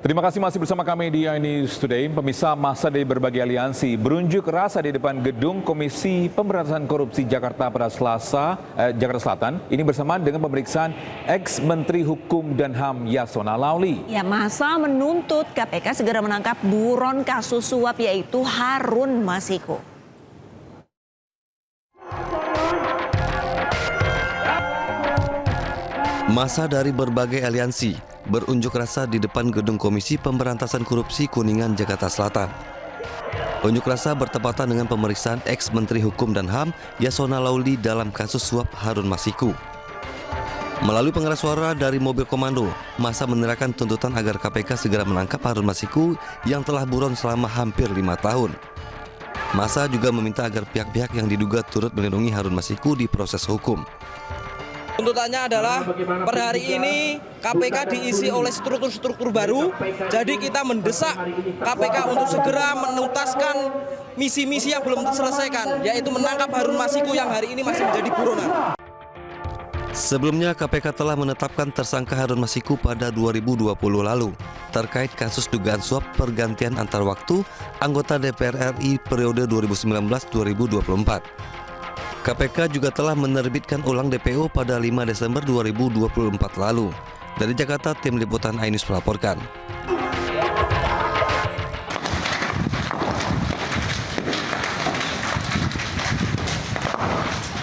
Terima kasih masih bersama kami di iNews Today. Pemirsa, massa dari berbagai aliansi berunjuk rasa di depan gedung Komisi Pemberantasan Korupsi Jakarta pada Jakarta Selatan. Ini bersamaan dengan pemeriksaan ex-Menteri Hukum dan HAM Yasona Lauli. Ya, massa menuntut KPK segera menangkap buron kasus suap yaitu Harun Masiku. Massa dari berbagai aliansi berunjuk rasa di depan gedung Komisi Pemberantasan Korupsi Kuningan, Jakarta Selatan. Unjuk rasa bertepatan dengan pemeriksaan ex-Menteri Hukum dan HAM Yasona Lauli dalam kasus suap Harun Masiku. Melalui pengeras suara dari mobil komando, massa menyerahkan tuntutan agar KPK segera menangkap Harun Masiku yang telah buron selama hampir 5 tahun. Massa juga meminta agar pihak-pihak yang diduga turut melindungi Harun Masiku di proses hukum. Tuntutannya adalah per hari ini KPK diisi oleh struktur-struktur baru, jadi kita mendesak KPK untuk segera menuntaskan misi-misi yang belum terselesaikan, yaitu menangkap Harun Masiku yang hari ini masih menjadi buronan. Sebelumnya KPK telah menetapkan tersangka Harun Masiku pada 2020 lalu terkait kasus dugaan suap pergantian antar waktu anggota DPR RI periode 2019-2024. KPK juga telah menerbitkan ulang DPO pada 5 Desember 2024 lalu. Dari Jakarta, tim liputan iNews melaporkan.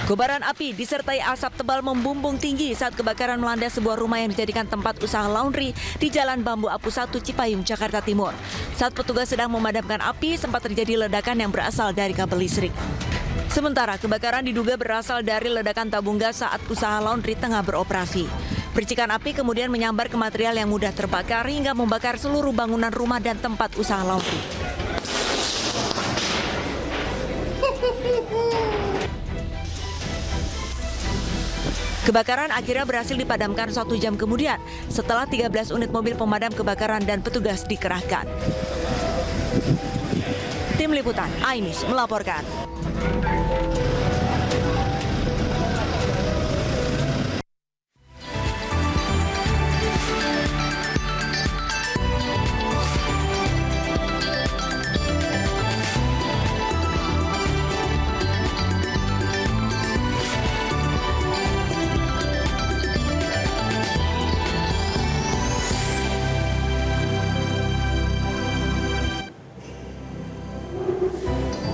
Kobaran api disertai asap tebal membumbung tinggi saat kebakaran melanda sebuah rumah yang dijadikan tempat usaha laundry di Jalan Bambu Apus 1 Cipayung, Jakarta Timur. Saat petugas sedang memadamkan api, sempat terjadi ledakan yang berasal dari kabel listrik. Sementara kebakaran diduga berasal dari ledakan tabung gas saat usaha laundry tengah beroperasi. Percikan api kemudian menyambar ke material yang mudah terbakar hingga membakar seluruh bangunan rumah dan tempat usaha laundry. Kebakaran akhirnya berhasil dipadamkan 1 jam kemudian setelah 13 unit mobil pemadam kebakaran dan petugas dikerahkan. Tim Liputan iNews melaporkan.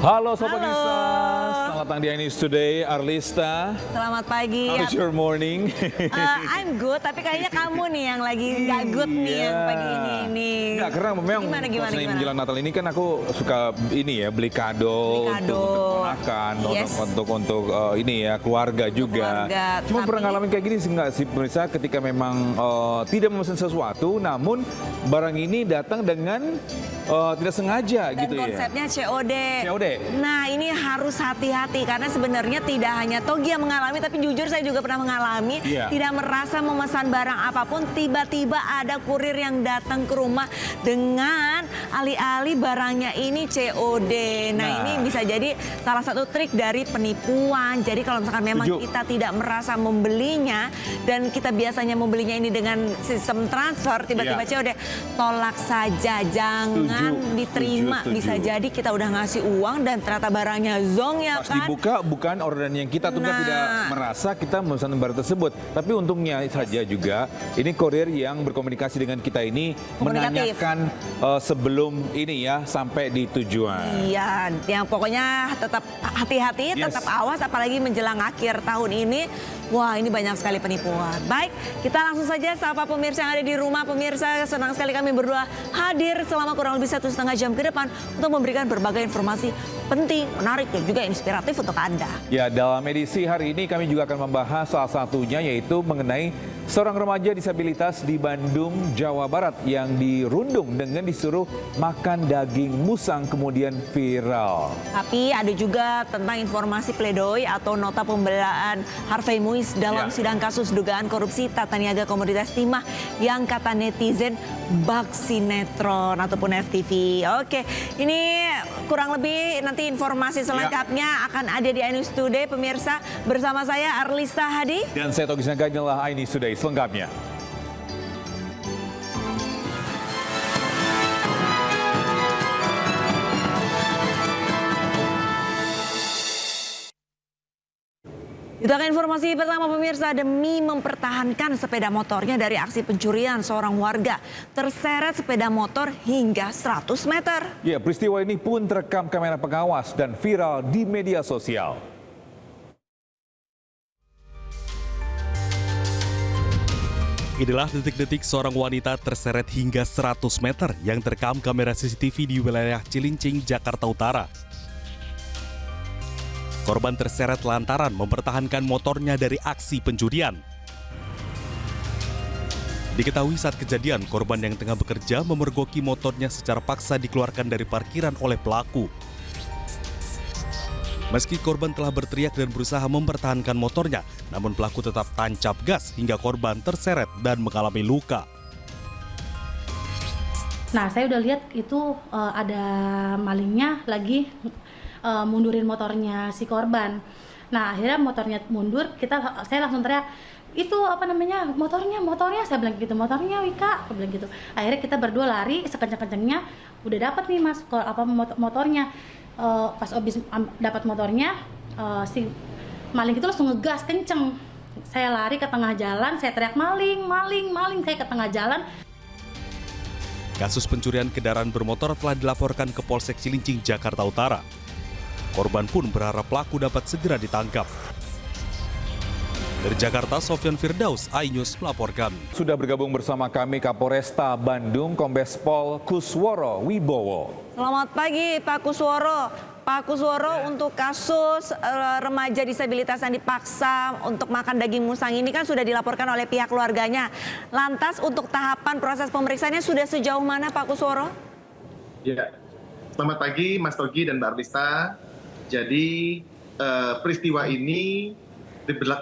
Halo Sobat Nisa, selamat datang di iNews Today. Arlista, Selamat pagi. how's your morning? I'm good, tapi kayaknya kamu nih yang lagi nggak good nih yang pagi ini. Nggak, karena memang Gimana? menjelang Natal ini kan aku suka ini ya, beli kado, untuk makan, Yes. untuk ini ya, keluarga juga. Cuma pernah ngalamin kayak gini sih nggak sih pemirsa, ketika memang tidak memesan sesuatu, namun barang ini datang dengan tidak sengaja Dan gitu ya. konsepnya COD. COD. Nah, ini harus hati-hati karena sebenarnya tidak hanya Togi yang mengalami, tapi jujur saya juga pernah mengalami. Iya. Tidak merasa memesan barang apapun, tiba-tiba ada kurir yang datang ke rumah dengan alih-alih barangnya ini COD. Nah, ini bisa jadi salah satu trik dari penipuan. Jadi kalau misalkan memang kita tidak merasa membelinya dan kita biasanya membelinya ini dengan sistem transfer, tiba-tiba COD, tolak saja, jangan diterima. Bisa jadi kita udah ngasih uang dan ternyata barangnya zong ya Pas kan. dibuka bukan orderan yang kita tunggu, tidak merasa kita memesan barang tersebut. Tapi untungnya saja juga ini kurir yang berkomunikasi dengan kita ini menanyakan sebelum ini ya sampai di tujuan. Iya, yang pokoknya tetap hati-hati, tetap awas apalagi menjelang akhir tahun ini. Wah, ini banyak sekali penipuan. Baik, kita langsung saja sapa pemirsa yang ada di rumah. Pemirsa, senang sekali kami berdua hadir selama kurang lebih 1,5 jam ke depan untuk memberikan berbagai informasi penting, menarik, dan juga inspiratif untuk Anda. Ya, dalam edisi hari ini kami juga akan membahas salah satunya yaitu mengenai seorang remaja disabilitas di Bandung, Jawa Barat yang dirundung dengan disuruh makan daging musang kemudian viral. Tapi ada juga tentang informasi pledoi atau nota pembelaan Harvey Muiz dalam sidang kasus dugaan korupsi tata niaga komoditas timah yang kata netizen bak sinetron ataupun FTV. Oke, ini kurang lebih nanti informasi selengkapnya akan ada di iNews Today, pemirsa. Bersama saya Arlista Hadi. Dan saya Togi Sinaga, inilah iNews Today selengkapnya. Kita ke informasi pertama pemirsa, demi mempertahankan sepeda motornya dari aksi pencurian, seorang warga terseret sepeda motor hingga 100 meter. Ya, peristiwa ini pun terekam kamera pengawas dan viral di media sosial. Inilah detik-detik seorang wanita terseret hingga 100 meter yang terekam kamera CCTV di wilayah Cilincing, Jakarta Utara. Korban terseret lantaran mempertahankan motornya dari aksi pencurian. Diketahui saat kejadian, korban yang tengah bekerja memergoki motornya secara paksa dikeluarkan dari parkiran oleh pelaku. Meski korban telah berteriak dan berusaha mempertahankan motornya, namun pelaku tetap tancap gas hingga korban terseret dan mengalami luka. Nah, saya udah lihat itu ada malingnya lagi mundurin motornya si korban. Nah, akhirnya motornya mundur, saya langsung teriak, itu apa namanya, motornya, saya bilang gitu, motornya Wika, aku bilang gitu. Akhirnya kita berdua lari sekencang-kencangnya, udah dapat nih mas, motornya. Pas habis dapat motornya, si maling itu langsung ngegas kenceng. Saya lari ke tengah jalan, saya teriak maling, saya ke tengah jalan. Kasus pencurian kendaraan bermotor telah dilaporkan ke Polsek Cilincing, Jakarta Utara. Korban pun berharap pelaku dapat segera ditangkap. Dari Jakarta, Sofyan Firdaus, iNews melaporkan. Sudah bergabung bersama kami Kapolresta Bandung, Kombes Pol Kusworo Wibowo. Selamat pagi Pak Kusworo. Pak Kusworo, untuk kasus remaja disabilitas yang dipaksa untuk makan daging musang ini kan sudah dilaporkan oleh pihak keluarganya. Lantas untuk tahapan proses pemeriksaannya sudah sejauh mana Pak Kusworo? Ya, selamat pagi Mas Togi dan Mbak Arlista. Jadi peristiwa ini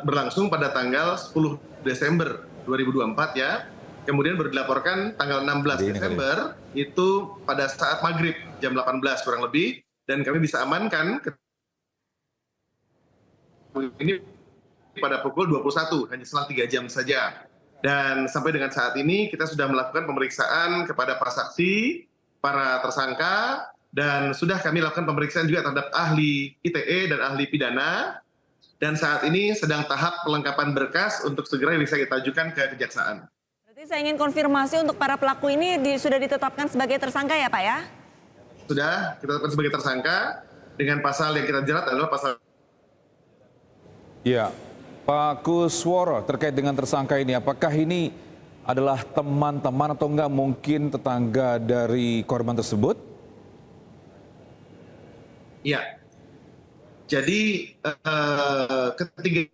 berlangsung pada tanggal 10 Desember 2024 ya. Kemudian baru dilaporkan tanggal 16 Desember itu pada saat maghrib jam 18 kurang lebih, dan kami bisa amankan ini pada pukul 21, hanya selang 3 jam saja. Dan sampai dengan saat ini kita sudah melakukan pemeriksaan kepada para saksi, para tersangka, dan sudah kami lakukan pemeriksaan juga terhadap ahli ITE dan ahli pidana. Dan saat ini sedang tahap pelengkapan berkas untuk segera bisa kita ajukan ke kejaksaan. Berarti saya ingin konfirmasi untuk para pelaku ini sudah ditetapkan sebagai tersangka ya Pak ya? Sudah kita tetapkan sebagai tersangka dengan pasal yang kita jerat adalah pasal. Ya, Pak Kusworo, terkait dengan tersangka ini, apakah ini adalah teman-teman atau enggak mungkin tetangga dari korban tersebut? Iya. Jadi ketiga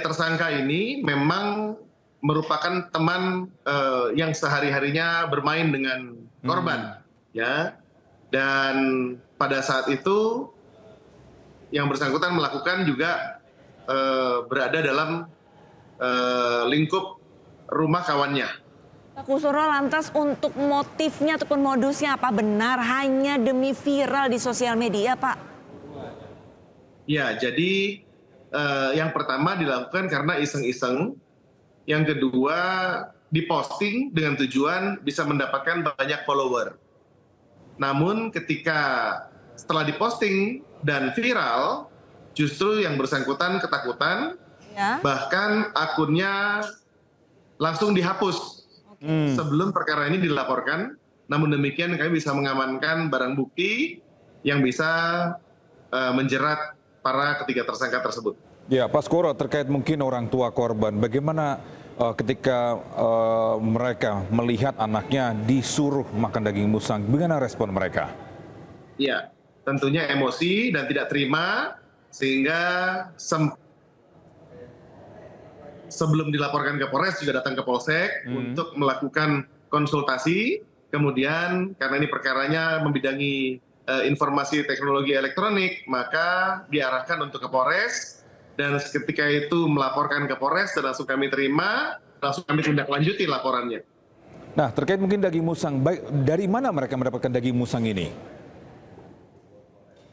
tersangka ini memang merupakan teman yang sehari-harinya bermain dengan korban, ya. Dan pada saat itu yang bersangkutan melakukan juga berada dalam lingkup rumah kawannya. Pak Kusworo, lantas untuk motifnya ataupun modusnya apa benar hanya demi viral di sosial media Pak? Ya, jadi yang pertama dilakukan karena iseng-iseng, yang kedua diposting dengan tujuan bisa mendapatkan banyak follower. Namun ketika setelah diposting dan viral, justru yang bersangkutan ketakutan, ya, bahkan akunnya langsung dihapus sebelum perkara ini dilaporkan. Namun demikian kami bisa mengamankan barang bukti yang bisa menjerat para ketiga tersangka tersebut. Ya, Pak Kusworo, terkait mungkin orang tua korban, bagaimana ketika mereka melihat anaknya disuruh makan daging musang, bagaimana respon mereka? Ya, tentunya emosi dan tidak terima, sehingga sebelum dilaporkan ke Polres juga datang ke Polsek untuk melakukan konsultasi. Kemudian karena ini perkaranya membidangi informasi teknologi elektronik, maka diarahkan untuk ke Polres, dan ketika itu melaporkan ke Polres dan langsung kami terima, langsung kami tindak lanjuti laporannya. Nah, terkait mungkin daging musang, dari mana mereka mendapatkan daging musang ini?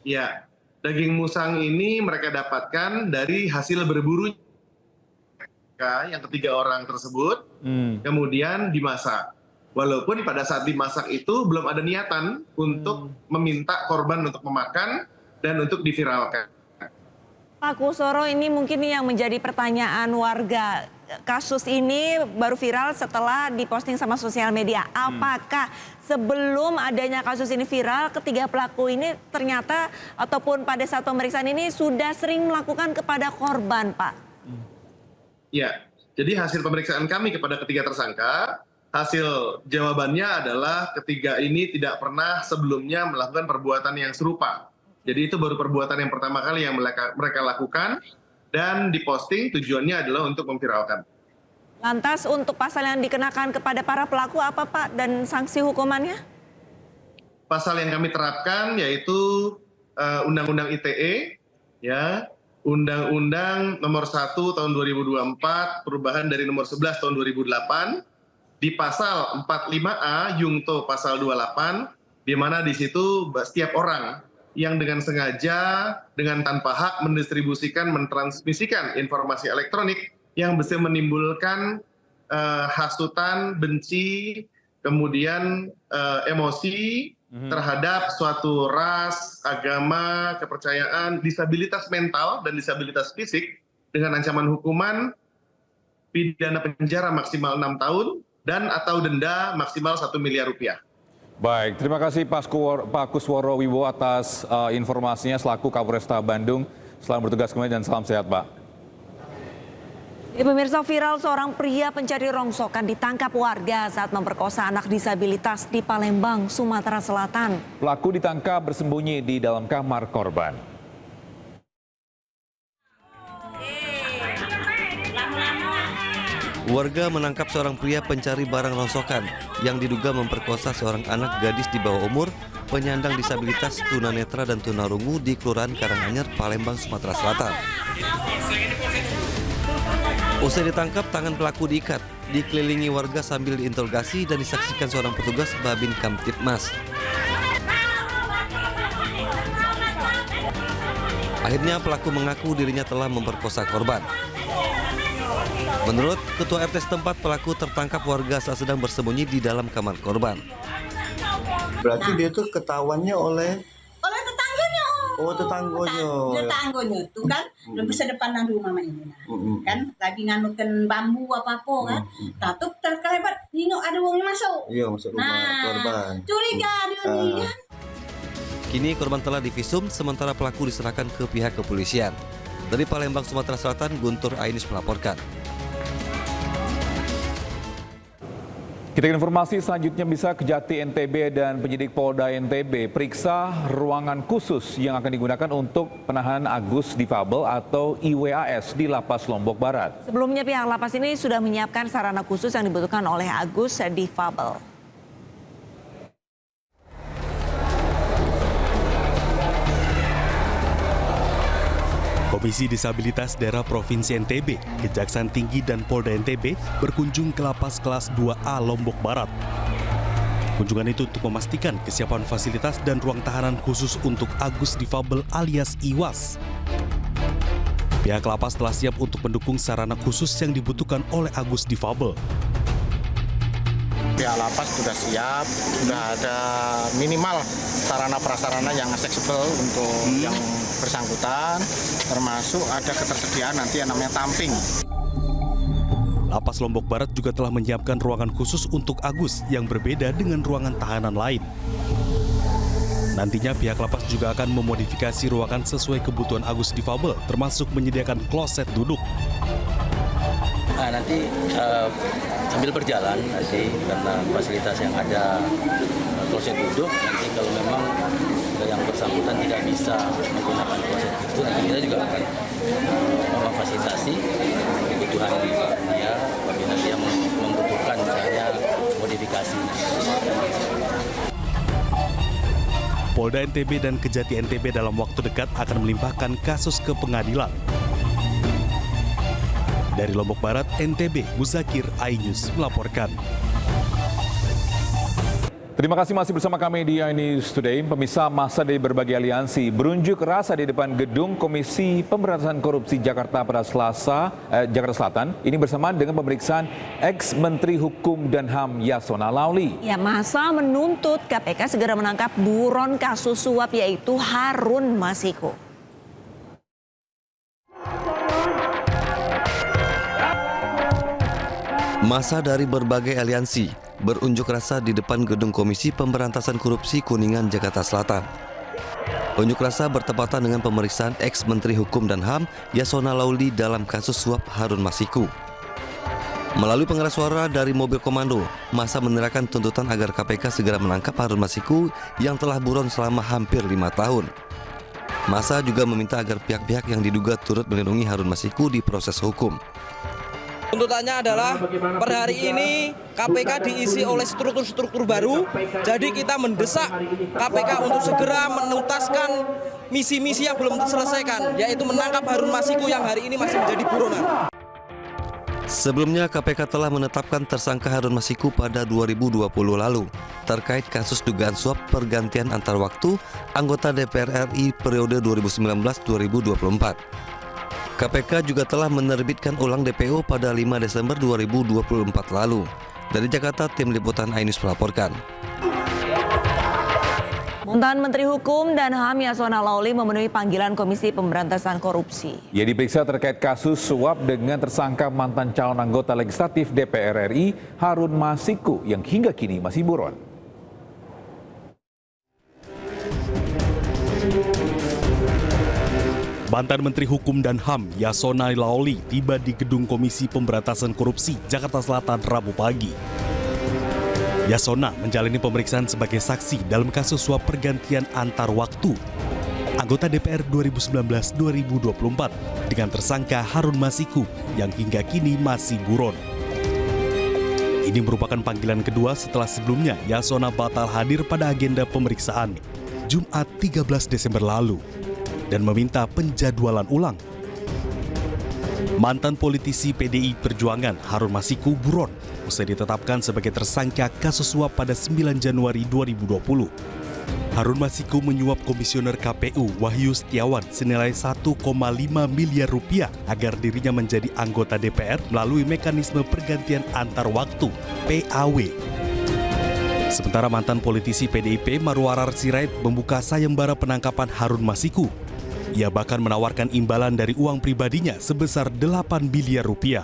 Ya, daging musang ini mereka dapatkan dari hasil berburu yang ketiga orang tersebut, kemudian dimasak. Walaupun pada saat dimasak itu belum ada niatan untuk meminta korban untuk memakan dan untuk diviralkan. Pak Kusworo, ini mungkin yang menjadi pertanyaan warga. Kasus ini baru viral setelah diposting sama sosial media. Apakah sebelum adanya kasus ini viral, ketiga pelaku ini ternyata ataupun pada saat pemeriksaan ini sudah sering melakukan kepada korban, Pak? Ya, jadi hasil pemeriksaan kami kepada ketiga tersangka, hasil jawabannya adalah ketiga ini tidak pernah sebelumnya melakukan perbuatan yang serupa. Jadi itu baru perbuatan yang pertama kali yang mereka lakukan dan diposting tujuannya adalah untuk memviralkan. Lantas untuk pasal yang dikenakan kepada para pelaku apa, Pak, dan sanksi hukumannya? Pasal yang kami terapkan yaitu Undang-Undang ITE, ya, Undang-Undang Nomor 1 Tahun 2024, perubahan dari Nomor 11 Tahun 2008, di pasal 45A Jungto pasal 28, di mana di situ setiap orang yang dengan sengaja, dengan tanpa hak mendistribusikan, mentransmisikan informasi elektronik yang bisa menimbulkan hasutan, benci, kemudian emosi terhadap suatu ras, agama, kepercayaan, disabilitas mental dan disabilitas fisik dengan ancaman hukuman pidana penjara maksimal 6 tahun dan atau denda maksimal 1 miliar rupiah. Baik, terima kasih Pak Kusworo Wibowo atas informasinya selaku Kapolresta Bandung. Selamat bertugas kembali dan salam sehat, Pak. Pemirsa, viral seorang pria pencari rongsokan ditangkap warga saat memperkosa anak disabilitas di Palembang, Sumatera Selatan. Pelaku ditangkap bersembunyi di dalam kamar korban. Warga menangkap seorang pria pencari barang rongsokan yang diduga memperkosa seorang anak gadis di bawah umur, penyandang disabilitas, tunanetra dan tunarungu di Kelurahan Karanganyar, Palembang, Sumatera Selatan. Usai ditangkap, tangan pelaku diikat, dikelilingi warga sambil diinterogasi dan disaksikan seorang petugas Babin Kamtibmas. Akhirnya pelaku mengaku dirinya telah memperkosa korban. Menurut Ketua RT setempat, pelaku tertangkap warga saat sedang bersembunyi di dalam kamar korban. Berarti dia tuh ketahuannya oleh tetangganya. Oh, tetangganya. Tetangganya itu kan lebih sedepanan rumah ini. Kan lagi nganukan bambu apa-apa kan. Tatuk terkelebat, nengok ada wong masuk. Iya, masuk rumah korban. Curiga dia nih kan. Kini korban telah divisum, sementara pelaku diserahkan ke pihak kepolisian. Dari Palembang, Sumatera Selatan, Guntur Ainus melaporkan. Kita ke informasi selanjutnya, bisa Kejati NTB dan penyidik Polda NTB periksa ruangan khusus yang akan digunakan untuk penahanan Agus difabel atau IWAS di Lapas Lombok Barat. Sebelumnya pihak lapas ini sudah menyiapkan sarana khusus yang dibutuhkan oleh Agus difabel. Komisi Disabilitas Daerah Provinsi NTB, Kejaksaan Tinggi dan Polda NTB berkunjung ke Lapas Kelas 2A Lombok Barat. Kunjungan itu untuk memastikan kesiapan fasilitas dan ruang tahanan khusus untuk Agus difabel alias IWAS. Pihak lapas telah siap untuk mendukung sarana khusus yang dibutuhkan oleh Agus difabel. Pihak lapas sudah siap, sudah ada minimal sarana prasarana yang aksesibel untuk yang bersangkutan, termasuk ada ketersediaan nanti yang namanya tamping. Lapas Lombok Barat juga telah menyiapkan ruangan khusus untuk Agus yang berbeda dengan ruangan tahanan lain. Nantinya pihak lapas juga akan memodifikasi ruangan sesuai kebutuhan Agus difabel, termasuk menyediakan kloset duduk. Nanti sambil berjalan nanti karena fasilitas yang ada kloset duduk, nanti kalau memang yang bersangkutan tidak bisa menggunakan kloset itu, nanti kita juga akan memfasilitasi kebutuhan dia apabila dia membutuhkan misalnya modifikasi. Polda NTB dan Kejati NTB dalam waktu dekat akan melimpahkan kasus ke pengadilan. Dari Lombok Barat, NTB, Muzakir, iNews melaporkan. Terima kasih masih bersama kami di iNews Today. Pemirsa, massa dari berbagai aliansi berunjuk rasa di depan gedung Komisi Pemberantasan Korupsi Jakarta pada Jakarta Selatan. Ini bersamaan dengan pemeriksaan ex-Menteri Hukum dan HAM Yasona Lauli. Ya, massa menuntut KPK segera menangkap buron kasus suap yaitu Harun Masiku. Massa dari berbagai aliansi berunjuk rasa di depan gedung Komisi Pemberantasan Korupsi Kuningan, Jakarta Selatan. Unjuk rasa bertepatan dengan pemeriksaan ex-Menteri Hukum dan HAM Yasona Lauli dalam kasus suap Harun Masiku. Melalui pengeras suara dari mobil komando, massa meneriakkan tuntutan agar KPK segera menangkap Harun Masiku yang telah buron selama hampir 5 tahun. Massa juga meminta agar pihak-pihak yang diduga turut melindungi Harun Masiku di proses hukum. Tuntutannya adalah per hari ini KPK diisi oleh struktur-struktur baru, jadi kita mendesak KPK untuk segera menuntaskan misi-misi yang belum terselesaikan, yaitu menangkap Harun Masiku yang hari ini masih menjadi buronan. Sebelumnya KPK telah menetapkan tersangka Harun Masiku pada 2020 lalu terkait kasus dugaan suap pergantian antar waktu anggota DPR RI periode 2019-2024. KPK juga telah menerbitkan ulang DPO pada 5 Desember 2024 lalu. Dari Jakarta, tim liputan iNews melaporkan. Mantan Menteri Hukum dan HAM Yasona Lauli memenuhi panggilan Komisi Pemberantasan Korupsi. Ia diperiksa terkait kasus suap dengan tersangka mantan calon anggota legislatif DPR RI Harun Masiku yang hingga kini masih buron. Mantan Menteri Hukum dan HAM Yasona Lauli tiba di gedung Komisi Pemberantasan Korupsi Jakarta Selatan Rabu pagi. Yasona menjalani pemeriksaan sebagai saksi dalam kasus suap pergantian antar waktu anggota DPR 2019-2024 dengan tersangka Harun Masiku yang hingga kini masih buron. Ini merupakan panggilan kedua setelah sebelumnya Yasona batal hadir pada agenda pemeriksaan Jumat 13 Desember lalu dan meminta penjadwalan ulang. Mantan politisi PDI Perjuangan Harun Masiku buron usai ditetapkan sebagai tersangka kasus suap pada 9 Januari 2020. Harun Masiku menyuap Komisioner KPU Wahyu Setiawan senilai 1,5 miliar rupiah agar dirinya menjadi anggota DPR melalui mekanisme pergantian antar waktu PAW. Sementara mantan politisi PDIP Marwarar Sirait membuka sayembara penangkapan Harun Masiku. Ia bahkan menawarkan imbalan dari uang pribadinya sebesar 8 miliar rupiah.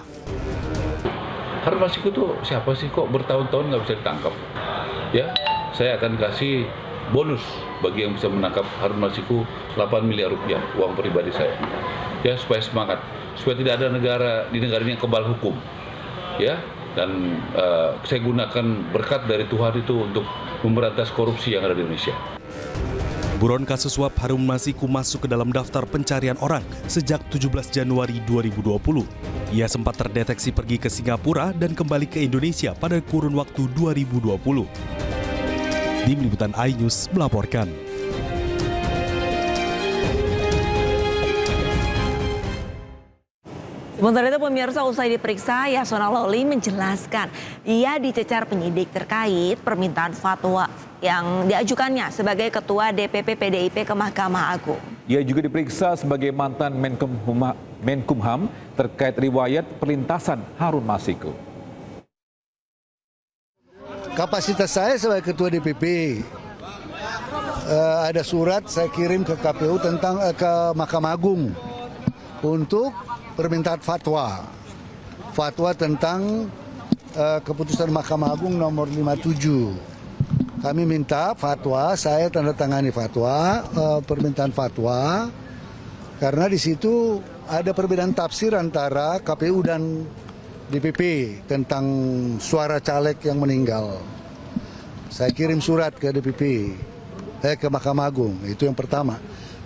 Harun Masiku tuh siapa sih kok bertahun-tahun nggak bisa ditangkap? Ya, saya akan kasih bonus bagi yang bisa menangkap Harun Masiku 8 miliar rupiah uang pribadi saya. Ya, supaya semangat, supaya tidak ada negara di negara ini yang kebal hukum. Ya, dan saya gunakan berkat dari Tuhan itu untuk memberantas korupsi yang ada di Indonesia. Buron kasus suap Harun Masiku masuk ke dalam daftar pencarian orang sejak 17 Januari 2020. Ia sempat terdeteksi pergi ke Singapura dan kembali ke Indonesia pada kurun waktu 2020. Tim Liputan iNews melaporkan. Sementara itu pemirsa, usai diperiksa, Yasona Lauli menjelaskan ia dicecar penyidik terkait permintaan fatwa yang diajukannya sebagai Ketua DPP PDIP ke Mahkamah Agung. Ia juga diperiksa sebagai mantan Menkumham terkait riwayat perlintasan Harun Masiku. Kapasitas saya sebagai Ketua DPP, ada surat saya kirim ke KPU tentang ke Mahkamah Agung untuk permintaan fatwa tentang keputusan Mahkamah Agung nomor 57. Kami minta fatwa, saya tanda tangani fatwa, permintaan fatwa, karena di situ ada perbedaan tafsir antara KPU dan DPP tentang suara caleg yang meninggal. Saya kirim surat ke DPP, ke Mahkamah Agung, itu yang pertama.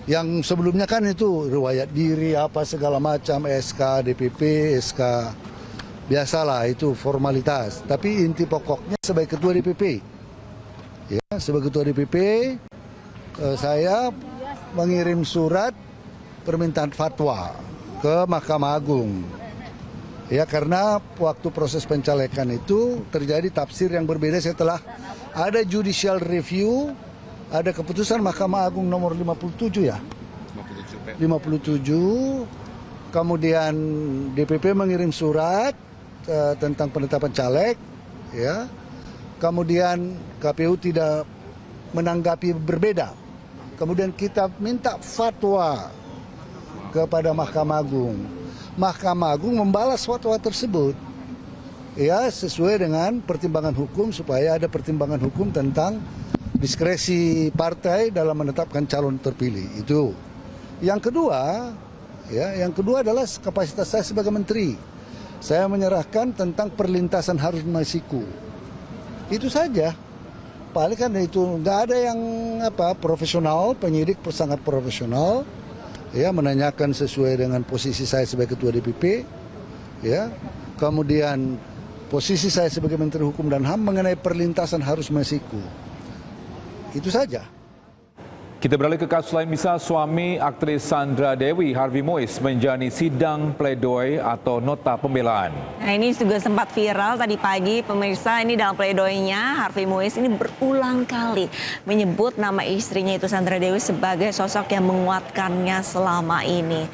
Yang sebelumnya kan itu riwayat diri apa segala macam, SK DPP, SK biasalah itu formalitas. Tapi inti pokoknya sebagai Ketua DPP, ya sebagai Ketua DPP saya mengirim surat permintaan fatwa ke Mahkamah Agung. Ya karena waktu proses pencalekan itu terjadi tafsir yang berbeda setelah ada judicial review. Ada keputusan Mahkamah Agung nomor 57 ya? 57. Kemudian DPP mengirim surat tentang penetapan caleg, ya. Kemudian KPU tidak menanggapi berbeda. Kemudian kita minta fatwa kepada Mahkamah Agung. Mahkamah Agung membalas fatwa tersebut. ya sesuai dengan pertimbangan hukum supaya ada pertimbangan hukum tentang diskresi partai dalam menetapkan calon terpilih. Itu. Yang kedua adalah kapasitas saya sebagai menteri. Saya menyerahkan tentang perlintasan Harun Masiku. Itu saja. Paling kan itu nggak ada yang profesional, penyidik sangat profesional, ya menanyakan sesuai dengan posisi saya sebagai ketua DPP, ya. Kemudian posisi saya sebagai Menteri Hukum dan HAM mengenai perlintasan Harun Masiku. Itu saja. Kita beralih ke kasus lain, misal suami aktris Sandra Dewi, Harvey Moise, menjalani sidang pledoi atau nota pembelaan. Nah, ini juga sempat viral tadi pagi, pemirsa. Ini dalam pledoinya Harvey Moise ini berulang kali menyebut nama istrinya itu Sandra Dewi sebagai sosok yang menguatkannya selama ini.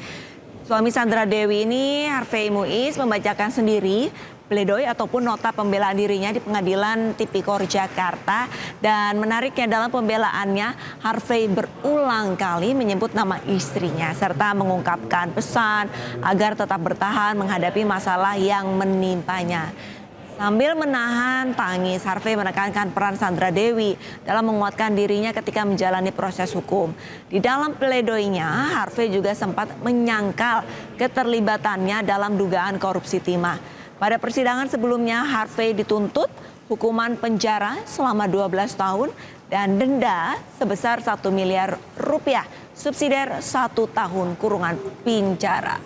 Suami Sandra Dewi ini, Harvey Moise, membacakan sendiri pledoi ataupun nota pembelaan dirinya di Pengadilan Tipikor Jakarta. Dan menariknya dalam pembelaannya, Harvey berulang kali menyebut nama istrinya serta mengungkapkan pesan agar tetap bertahan menghadapi masalah yang menimpanya. Sambil menahan tangis, Harvey menekankan peran Sandra Dewi dalam menguatkan dirinya ketika menjalani proses hukum. Di dalam pledoinya, Harvey juga sempat menyangkal keterlibatannya dalam dugaan korupsi timah. Pada persidangan sebelumnya, Harvey dituntut hukuman penjara selama 12 tahun dan denda sebesar 1 miliar rupiah, subsidiar 1 tahun kurungan penjara.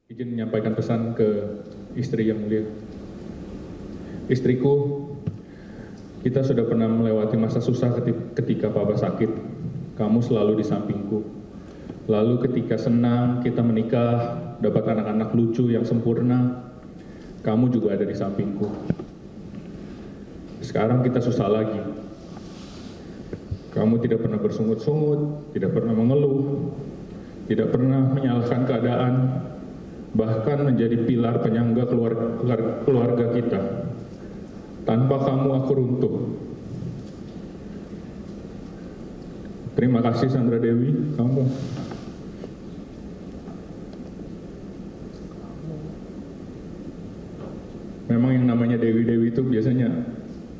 Izin menyampaikan pesan ke istri yang mulia. Istriku, kita sudah pernah melewati masa susah ketika Papa sakit. Kamu selalu di sampingku. Lalu ketika senang, kita menikah, dapat anak-anak lucu yang sempurna, kamu juga ada di sampingku. Sekarang kita susah lagi. Kamu tidak pernah bersungut-sungut, tidak pernah mengeluh, tidak pernah menyalahkan keadaan, bahkan menjadi pilar penyangga keluarga kita. Tanpa kamu aku runtuh. Terima kasih Sandra Dewi, kamu. Memang yang namanya Dewi-Dewi itu biasanya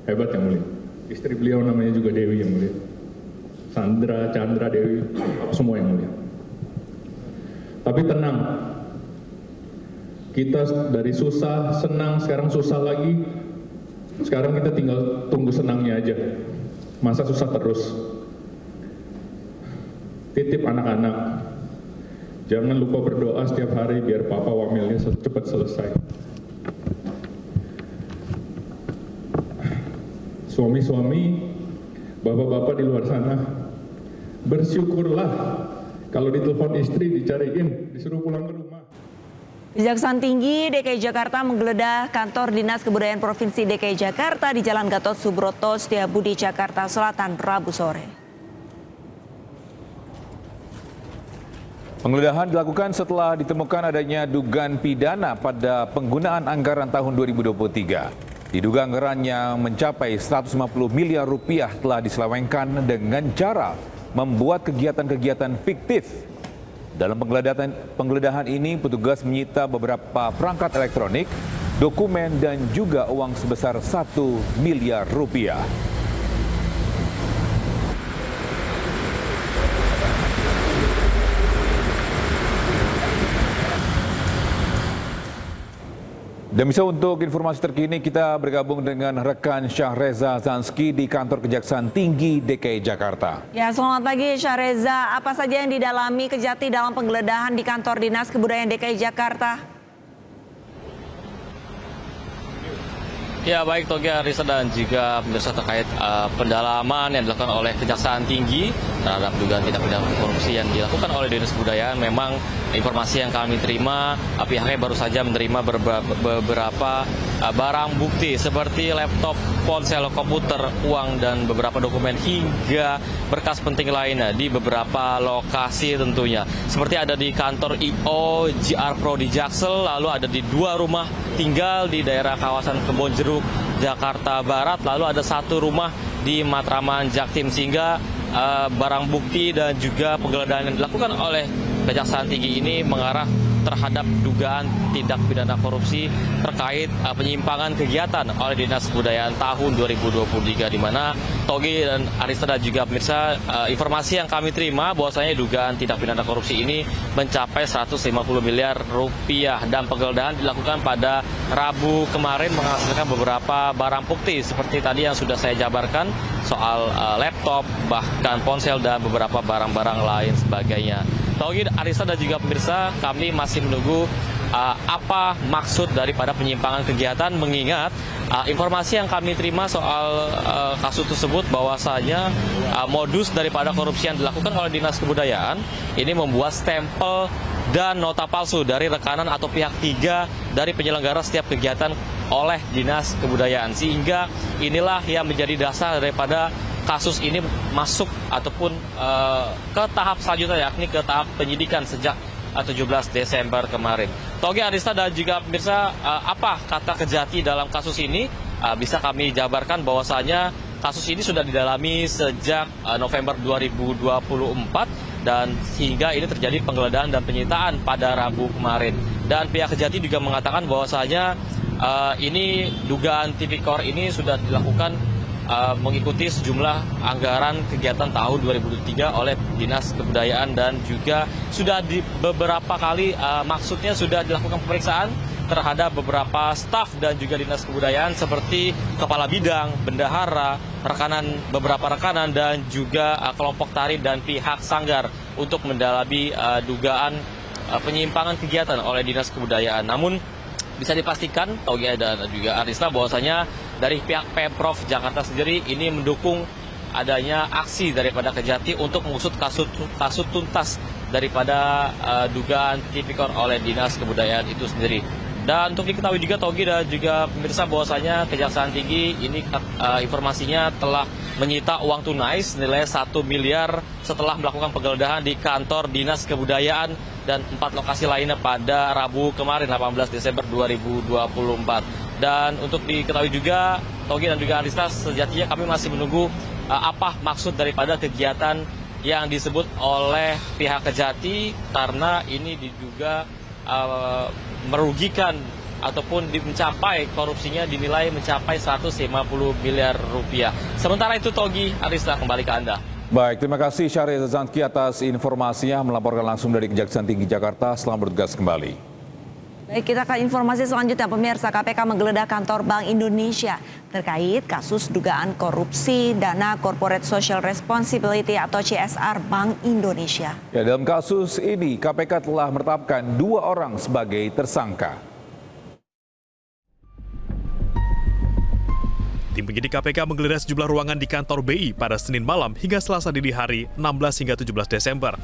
hebat yang mulia. Istri beliau namanya juga Dewi yang mulia. Sandra, Chandra, Dewi, semua yang mulia. Tapi tenang, kita dari susah, senang, sekarang susah lagi. Sekarang kita tinggal tunggu senangnya aja. Masa susah terus. Titip anak-anak. Jangan lupa berdoa setiap hari biar papa wamilnya cepat selesai. Suami-suami, bapak-bapak di luar sana, bersyukurlah kalau ditelepon istri, dicariin, disuruh pulang ke rumah. Kejaksaan Tinggi DKI Jakarta menggeledah kantor Dinas Kebudayaan Provinsi DKI Jakarta di Jalan Gatot Subroto, Setiabudi, Jakarta Selatan, Rabu sore. Penggeledahan dilakukan setelah ditemukan adanya dugaan pidana pada penggunaan anggaran tahun 2023. Diduga anggaran yang mencapai 150 miliar rupiah telah diselewengkan dengan cara membuat kegiatan-kegiatan fiktif. Dalam penggeledahan ini, petugas menyita beberapa perangkat elektronik, dokumen, dan juga uang sebesar 1 miliar rupiah. Dan bisa untuk informasi terkini kita bergabung dengan rekan Syahreza Zanski di kantor Kejaksaan Tinggi DKI Jakarta. Ya, selamat pagi Syahreza. Apa saja yang didalami Kejati dalam penggeledahan di kantor Dinas Kebudayaan DKI Jakarta? Ya, baik Toga, Risa, dan juga pemirsa terkait pendalaman yang dilakukan oleh Kejaksaan Tinggi terhadap dugaan tindak pidana korupsi yang dilakukan oleh Dinas Kebudayaan. Memang informasi yang kami terima, pihaknya baru saja menerima beberapa barang bukti seperti laptop, ponsel, komputer, uang, dan beberapa dokumen hingga berkas penting lainnya di beberapa lokasi tentunya. Seperti ada di kantor I.O. GR Pro di Jaksel, lalu ada di 2 rumah tinggal di daerah kawasan Kebonjeruk, Jakarta Barat, lalu ada 1 rumah di Matraman, Jaktim, sehingga barang bukti dan juga penggeledahan yang dilakukan oleh Kejaksaan Tinggi ini mengarah terhadap dugaan tindak pidana korupsi terkait penyimpangan kegiatan oleh Dinas Kebudayaan tahun 2023, di mana Togi dan Arista dan juga pemirsa, informasi yang kami terima bahwasanya dugaan tindak pidana korupsi ini mencapai 150 miliar rupiah dan penggeledahan dilakukan pada Rabu kemarin menghasilkan beberapa barang bukti seperti tadi yang sudah saya jabarkan soal laptop, bahkan ponsel dan beberapa barang-barang lain sebagainya. Togi, Arista dan juga pemirsa, kami masih menunggu apa maksud daripada penyimpangan kegiatan, mengingat informasi yang kami terima soal kasus tersebut bahwasanya modus daripada korupsi yang dilakukan oleh Dinas Kebudayaan ini membuat stempel dan nota palsu dari rekanan atau pihak tiga dari penyelenggara setiap kegiatan oleh Dinas Kebudayaan, sehingga inilah yang menjadi dasar daripada kasus ini masuk ataupun ke tahap selanjutnya, yakni ke tahap penyidikan sejak 17 Desember kemarin. Togi, Arista dan juga pemirsa, apa kata Kejati dalam kasus ini? Bisa kami jabarkan bahwasanya kasus ini sudah didalami sejak November 2024 dan hingga ini terjadi penggeledahan dan penyitaan pada Rabu kemarin. Dan pihak Kejati juga mengatakan bahwasanya ini dugaan tipikor ini sudah dilakukan mengikuti sejumlah anggaran kegiatan tahun 2023 oleh Dinas Kebudayaan dan juga sudah di beberapa kali maksudnya sudah dilakukan pemeriksaan terhadap beberapa staf dan juga Dinas Kebudayaan seperti kepala bidang, bendahara, beberapa rekanan dan juga kelompok tari dan pihak sanggar untuk mendalami dugaan penyimpangan kegiatan oleh Dinas Kebudayaan. Namun bisa dipastikan Togi dan juga Arista bahwasanya dari pihak Pemprov Jakarta sendiri ini mendukung adanya aksi daripada Kejati untuk mengusut kasus tuntas daripada dugaan tipikor oleh Dinas Kebudayaan itu sendiri. Dan untuk diketahui juga Togi dan juga pemirsa bahwasanya Kejaksaan Tinggi ini informasinya telah menyita uang tunai senilai 1 miliar setelah melakukan penggeledahan di kantor Dinas Kebudayaan dan 4 lokasi lainnya pada Rabu kemarin 18 Desember 2024. Dan untuk diketahui juga Togi dan juga Arista, sejatinya kami masih menunggu apa maksud daripada kegiatan yang disebut oleh pihak Kejati, karena ini diduga merugikan ataupun mencapai korupsinya dinilai mencapai 150 miliar rupiah. Sementara itu Togi, Arista, kembali ke Anda. Baik, terima kasih Syahrir Zanki atas informasinya, melaporkan langsung dari Kejaksaan Tinggi Jakarta. Selamat bertugas kembali. Baik, kita ke informasi selanjutnya. Pemirsa, KPK menggeledah kantor Bank Indonesia terkait kasus dugaan korupsi dana Corporate Social Responsibility atau CSR Bank Indonesia. Ya, dalam kasus ini KPK telah menetapkan 2 orang sebagai tersangka. Tim penyidik KPK menggeledah sejumlah ruangan di kantor BI pada Senin malam hingga Selasa dini hari 16 hingga 17 Desember.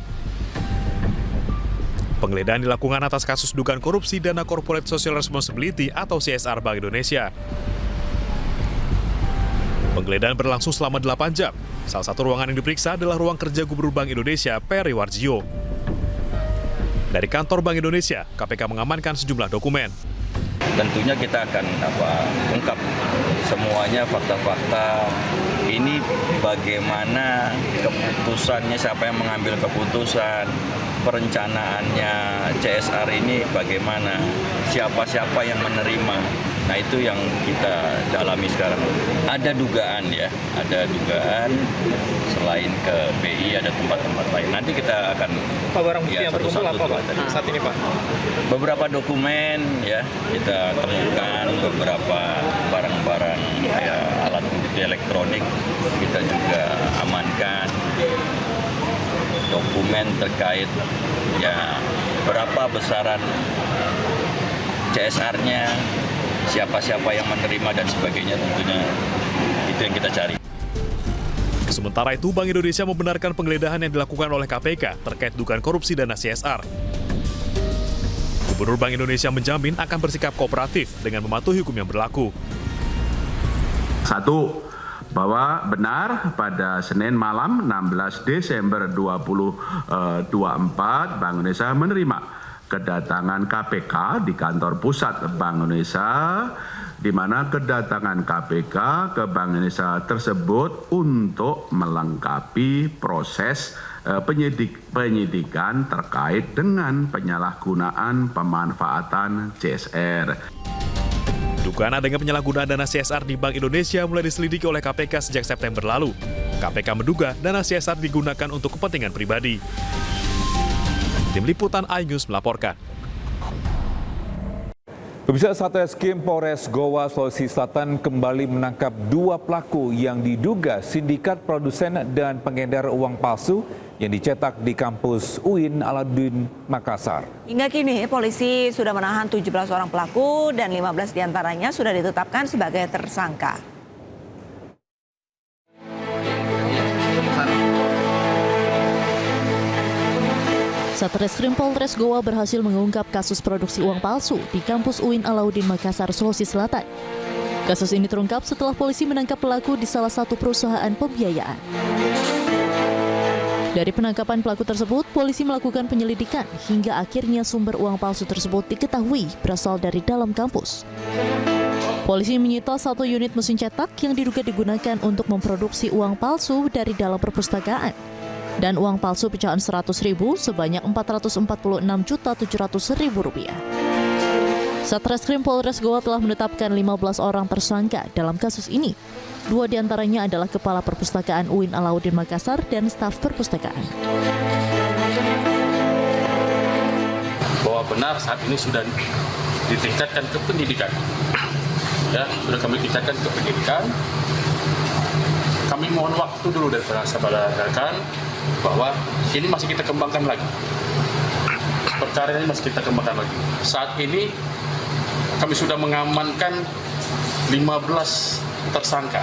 Penggeledahan dilakukan atas kasus dugaan korupsi dana Corporate Social Responsibility atau CSR Bank Indonesia. Penggeledahan berlangsung selama 8 jam. Salah satu ruangan yang diperiksa adalah ruang kerja Gubernur Bank Indonesia, Peri Warjio. Dari kantor Bank Indonesia, KPK mengamankan sejumlah dokumen. Tentunya kita akan ungkap semuanya fakta-fakta ini, bagaimana keputusannya, siapa yang mengambil keputusan, perencanaannya CSR ini bagaimana, siapa-siapa yang menerima. Nah, itu yang kita dalami sekarang. Ada dugaan ya, ada dugaan selain ke BI ada tempat-tempat lain. Nanti kita akan Pak, barang bukti yang berkumpul apa Pak saat ini Pak? Beberapa dokumen ya kita temukan, beberapa barang-barang ya, alat bukti elektronik kita juga amankan. Dokumen terkait ya berapa besaran CSR-nya, siapa-siapa yang menerima dan sebagainya, tentunya itu yang kita cari. Sementara itu, Bank Indonesia membenarkan penggeledahan yang dilakukan oleh KPK terkait dugaan korupsi dana CSR. Gubernur Bank Indonesia menjamin akan bersikap kooperatif dengan mematuhi hukum yang berlaku. 1. Bahwa benar pada Senin malam 16 Desember 2024 Bank Indonesia menerima kedatangan KPK di kantor pusat Bank Indonesia, di mana kedatangan KPK ke Bank Indonesia tersebut untuk melengkapi proses penyidikan terkait dengan penyalahgunaan pemanfaatan CSR. Dugaan adanya penyalahgunaan dana CSR di Bank Indonesia mulai diselidiki oleh KPK sejak September lalu. KPK menduga dana CSR digunakan untuk kepentingan pribadi. Tim Liputan iNews melaporkan. Pemirsa, Satreskrim Polres Goa, Sulawesi Selatan kembali menangkap 2 pelaku yang diduga sindikat produsen dan pengedar uang palsu yang dicetak di kampus UIN Alauddin Makassar. Hingga kini, polisi sudah menahan 17 orang pelaku dan 15 diantaranya sudah ditetapkan sebagai tersangka. Satreskrim Polres Goa berhasil mengungkap kasus produksi uang palsu di kampus UIN Alauddin Makassar, Sulawesi Selatan. Kasus ini terungkap setelah polisi menangkap pelaku di salah satu perusahaan pembiayaan. Dari penangkapan pelaku tersebut, polisi melakukan penyelidikan hingga akhirnya sumber uang palsu tersebut diketahui berasal dari dalam kampus. Polisi menyita 1 unit mesin cetak yang diduga digunakan untuk memproduksi uang palsu dari dalam perpustakaan dan uang palsu pecahan 100.000 sebanyak Rp446.700.000. Satreskrim Polres Goa telah menetapkan 15 orang tersangka dalam kasus ini. 2 diantaranya adalah Kepala Perpustakaan UIN Alauddin Makassar dan staf perpustakaan. Bahwa benar saat ini sudah ditingkatkan ke pendidikan. Ya, sudah kami tingkatkan ke pendidikan. Kami mohon waktu dulu dari saudara rekan bahwa ini masih kita kembangkan lagi. Perkara ini masih kita kembangkan lagi. Saat ini kami sudah mengamankan 15 tersangka.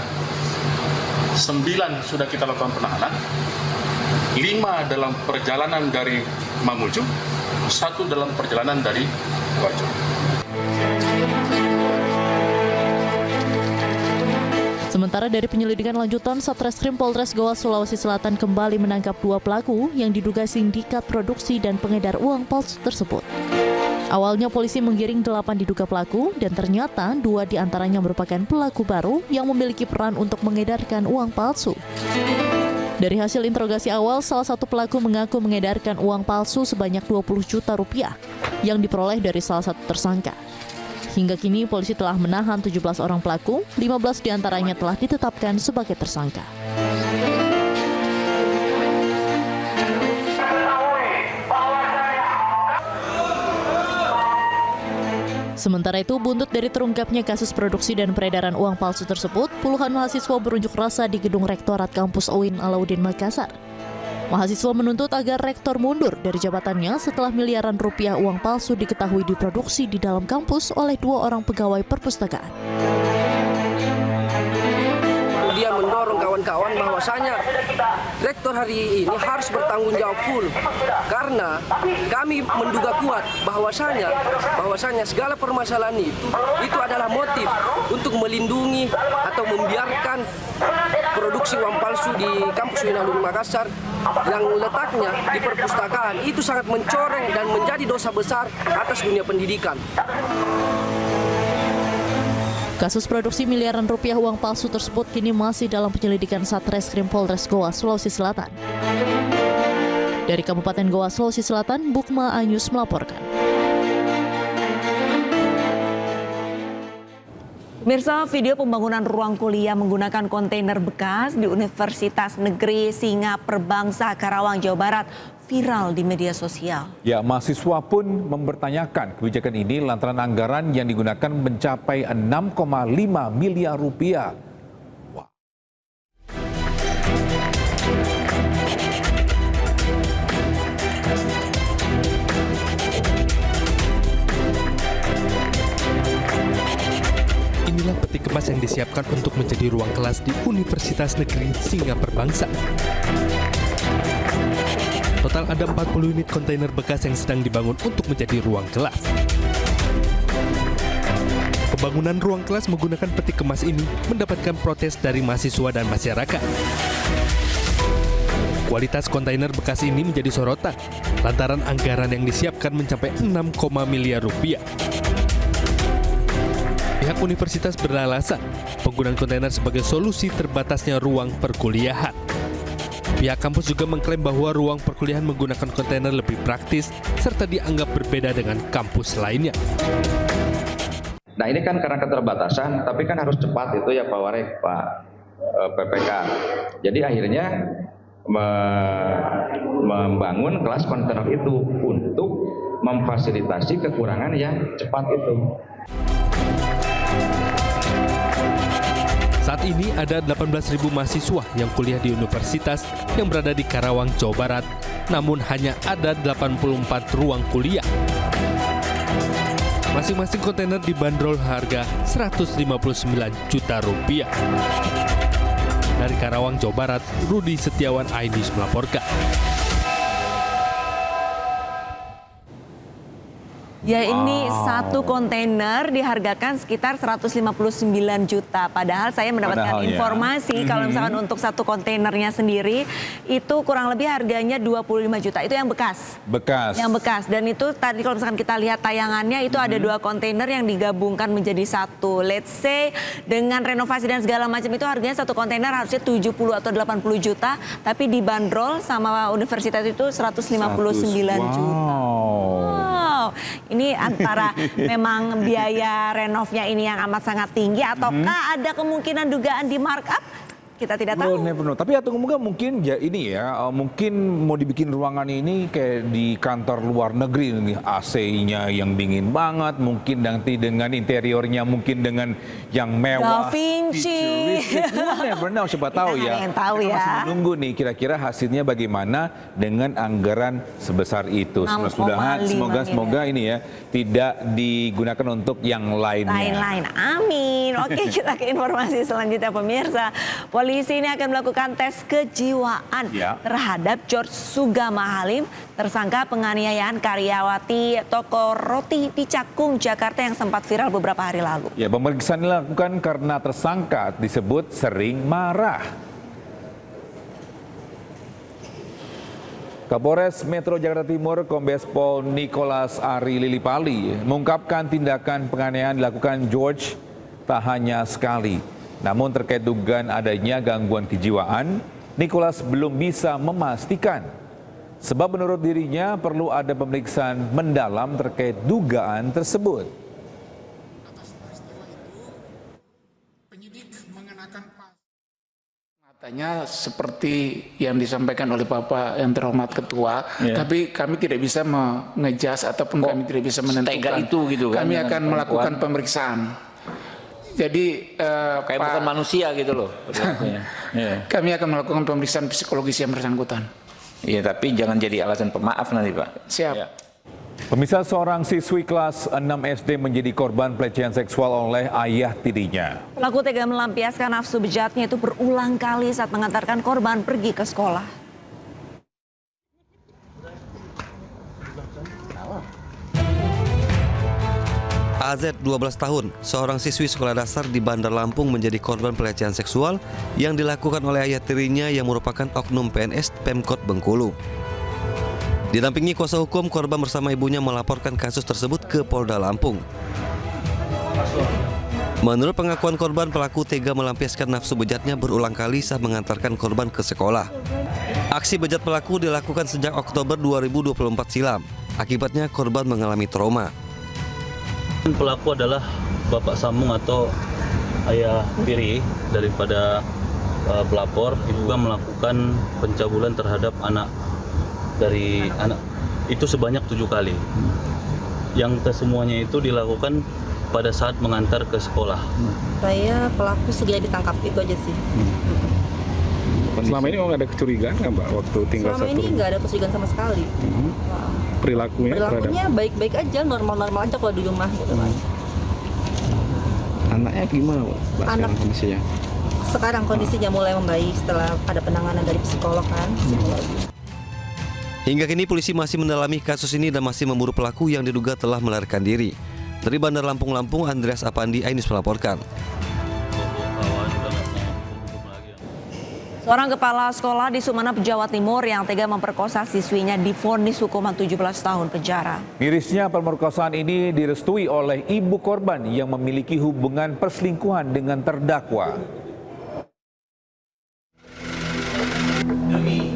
9 sudah kita lakukan penahanan. 5 dalam perjalanan dari Mamuju, 1 dalam perjalanan dari Wajo. Sementara dari penyelidikan lanjutan, Satreskrim Polres Goa, Sulawesi Selatan kembali menangkap 2 pelaku yang diduga sindikat produksi dan pengedar uang palsu tersebut. Awalnya polisi menggiring 8 diduga pelaku dan ternyata 2 diantaranya merupakan pelaku baru yang memiliki peran untuk mengedarkan uang palsu. Dari hasil interogasi awal, salah satu pelaku mengaku mengedarkan uang palsu sebanyak Rp20 juta yang diperoleh dari salah satu tersangka. Hingga kini polisi telah menahan 17 orang pelaku, 15 diantaranya telah ditetapkan sebagai tersangka. Sementara itu, buntut dari terungkapnya kasus produksi dan peredaran uang palsu tersebut, puluhan mahasiswa berunjuk rasa di gedung Rektorat Kampus UIN Alauddin Makassar. Mahasiswa menuntut agar rektor mundur dari jabatannya setelah miliaran rupiah uang palsu diketahui diproduksi di dalam kampus oleh 2 orang pegawai perpustakaan. Dia mendorong kawan-kawan bahwasanya rektor hari ini harus bertanggung jawab full karena kami menduga kuat bahwasanya segala permasalahan itu adalah motif untuk melindungi atau membiarkan produksi uang palsu di kampus UIN Alauddin Makassar yang letaknya di perpustakaan itu sangat mencoreng dan menjadi dosa besar atas dunia pendidikan. Kasus produksi miliaran rupiah uang palsu tersebut kini masih dalam penyelidikan Satreskrim Polres Goa, Sulawesi Selatan. Dari Kabupaten Goa, Sulawesi Selatan, Bukma iNews melaporkan. Pemirsa, video pembangunan ruang kuliah menggunakan kontainer bekas di Universitas Negeri Singa Perbangsa Karawang, Jawa Barat viral di media sosial. Ya, mahasiswa pun mempertanyakan kebijakan ini lantaran anggaran yang digunakan mencapai 6,5 miliar rupiah. Inilah peti kemas yang disiapkan untuk menjadi ruang kelas di Universitas Negeri Singa Perbangsa. Total ada 40 unit kontainer bekas yang sedang dibangun untuk menjadi ruang kelas. Pembangunan ruang kelas menggunakan peti kemas ini mendapatkan protes dari mahasiswa dan masyarakat. Kualitas kontainer bekas ini menjadi sorotan lantaran anggaran yang disiapkan mencapai 6, miliar rupiah. Pihak universitas beralasan penggunaan kontainer sebagai solusi terbatasnya ruang perkuliahan. Pihak kampus juga mengklaim bahwa ruang perkuliahan menggunakan kontainer lebih praktis serta dianggap berbeda dengan kampus lainnya. Nah ini kan karena keterbatasan, tapi kan harus cepat itu ya Pak Warek, Pak PPK. Jadi akhirnya membangun kelas kontainer itu untuk memfasilitasi kekurangan yang cepat itu. Saat ini ada 18.000 mahasiswa yang kuliah di universitas yang berada di Karawang, Jawa Barat, namun hanya ada 84 ruang kuliah. Masing-masing kontainer dibanderol harga Rp159 juta. Dari Karawang, Jawa Barat, Rudi Setiawan, iNews melaporkan. Ya ini satu kontainer dihargakan sekitar 159 juta. Padahal saya mendapatkan informasi kalau misalkan untuk satu kontainernya sendiri itu kurang lebih harganya 25 juta. Itu yang bekas. Yang bekas. Dan itu tadi kalau misalkan kita lihat tayangannya itu ada 2 kontainer yang digabungkan menjadi satu. Let's say dengan renovasi dan segala macam itu harganya satu kontainer harusnya 70 atau 80 juta. Tapi dibanderol sama universitas itu 159 juta. Wow. Ini antara memang biaya renovnya ini yang amat sangat tinggi ataukah ada kemungkinan dugaan di markup? Kita tidak tahu. Never know. Tapi atau mungkin ya ini ya, mungkin mau dibikin ruangan ini kayak di kantor luar negeri nih, AC-nya yang dingin banget, mungkin nanti dengan interiornya mungkin dengan yang mewah. Da Vinci. Never know, siapa tahu ya. Yang tahu ya. Masih menunggu nih kira-kira hasilnya bagaimana dengan anggaran sebesar itu. Semoga ini ya tidak digunakan untuk yang lainnya. Amin. Oke, kita ke informasi selanjutnya pemirsa. Polisi ini akan melakukan tes kejiwaan terhadap George Sugama Halim, tersangka penganiayaan karyawati toko roti di Cakung, Jakarta yang sempat viral beberapa hari lalu. Ya, pemeriksaan dilakukan karena tersangka disebut sering marah. Kapolres Metro Jakarta Timur Kombes Pol Nicholas Ari Lilipali mengungkapkan tindakan penganiayaan dilakukan George tak hanya sekali. Namun terkait dugaan adanya gangguan kejiwaan, Nicholas belum bisa memastikan. Sebab menurut dirinya perlu ada pemeriksaan mendalam terkait dugaan tersebut. Katanya seperti yang disampaikan oleh Bapak yang terhormat Ketua, tapi kami tidak bisa mengejas ataupun kami tidak bisa menentukan. Itu gitu kan? Kami akan melakukan pemeriksaan. Jadi kayak bukan manusia gitu loh. Kami akan melakukan pemeriksaan psikologis yang bersangkutan. Iya, tapi jangan jadi alasan pemaaf nanti, Pak. Siap. Pemirsa, seorang siswi kelas 6 SD menjadi korban pelecehan seksual oleh ayah tirinya. Pelaku tega melampiaskan nafsu bejatnya itu berulang kali saat mengantarkan korban pergi ke sekolah. AZ 12 tahun, seorang siswi sekolah dasar di Bandar Lampung menjadi korban pelecehan seksual yang dilakukan oleh ayah tirinya yang merupakan oknum PNS Pemkot Bengkulu. Didampingi kuasa hukum, korban bersama ibunya melaporkan kasus tersebut ke Polda Lampung. Menurut pengakuan korban, pelaku tega melampiaskan nafsu bejatnya berulang kali saat mengantarkan korban ke sekolah. Aksi bejat pelaku dilakukan sejak Oktober 2024 silam. Akibatnya korban mengalami trauma. Pelaku adalah Bapak Samung atau ayah tiri daripada pelapor, juga melakukan pencabulan terhadap anak itu sebanyak 7 kali. Yang kesemuanya itu dilakukan pada saat mengantar ke sekolah. Saya pelaku segera ditangkap, itu aja sih. Selama ini nggak ada kecurigaan nggak Mbak waktu tinggal Selama ini nggak ada kecurigaan sama sekali. Perilakunya baik-baik aja, normal-normal aja kalau di rumah gitu kan. Anaknya gimana Mbak kondisinya? Sekarang kondisinya mulai membaik setelah ada penanganan dari psikolog kan, psikologi. Hingga kini polisi masih mendalami kasus ini dan masih memburu pelaku yang diduga telah melarikan diri. Dari Bandar Lampung, Andreas Apandi, iNews melaporkan. Seorang kepala sekolah di Sumeneb, Jawa Timur yang tega memperkosa siswinya divonis hukuman 17 tahun penjara. Mirisnya pemerkosaan ini direstui oleh ibu korban yang memiliki hubungan perselingkuhan dengan terdakwa. Demi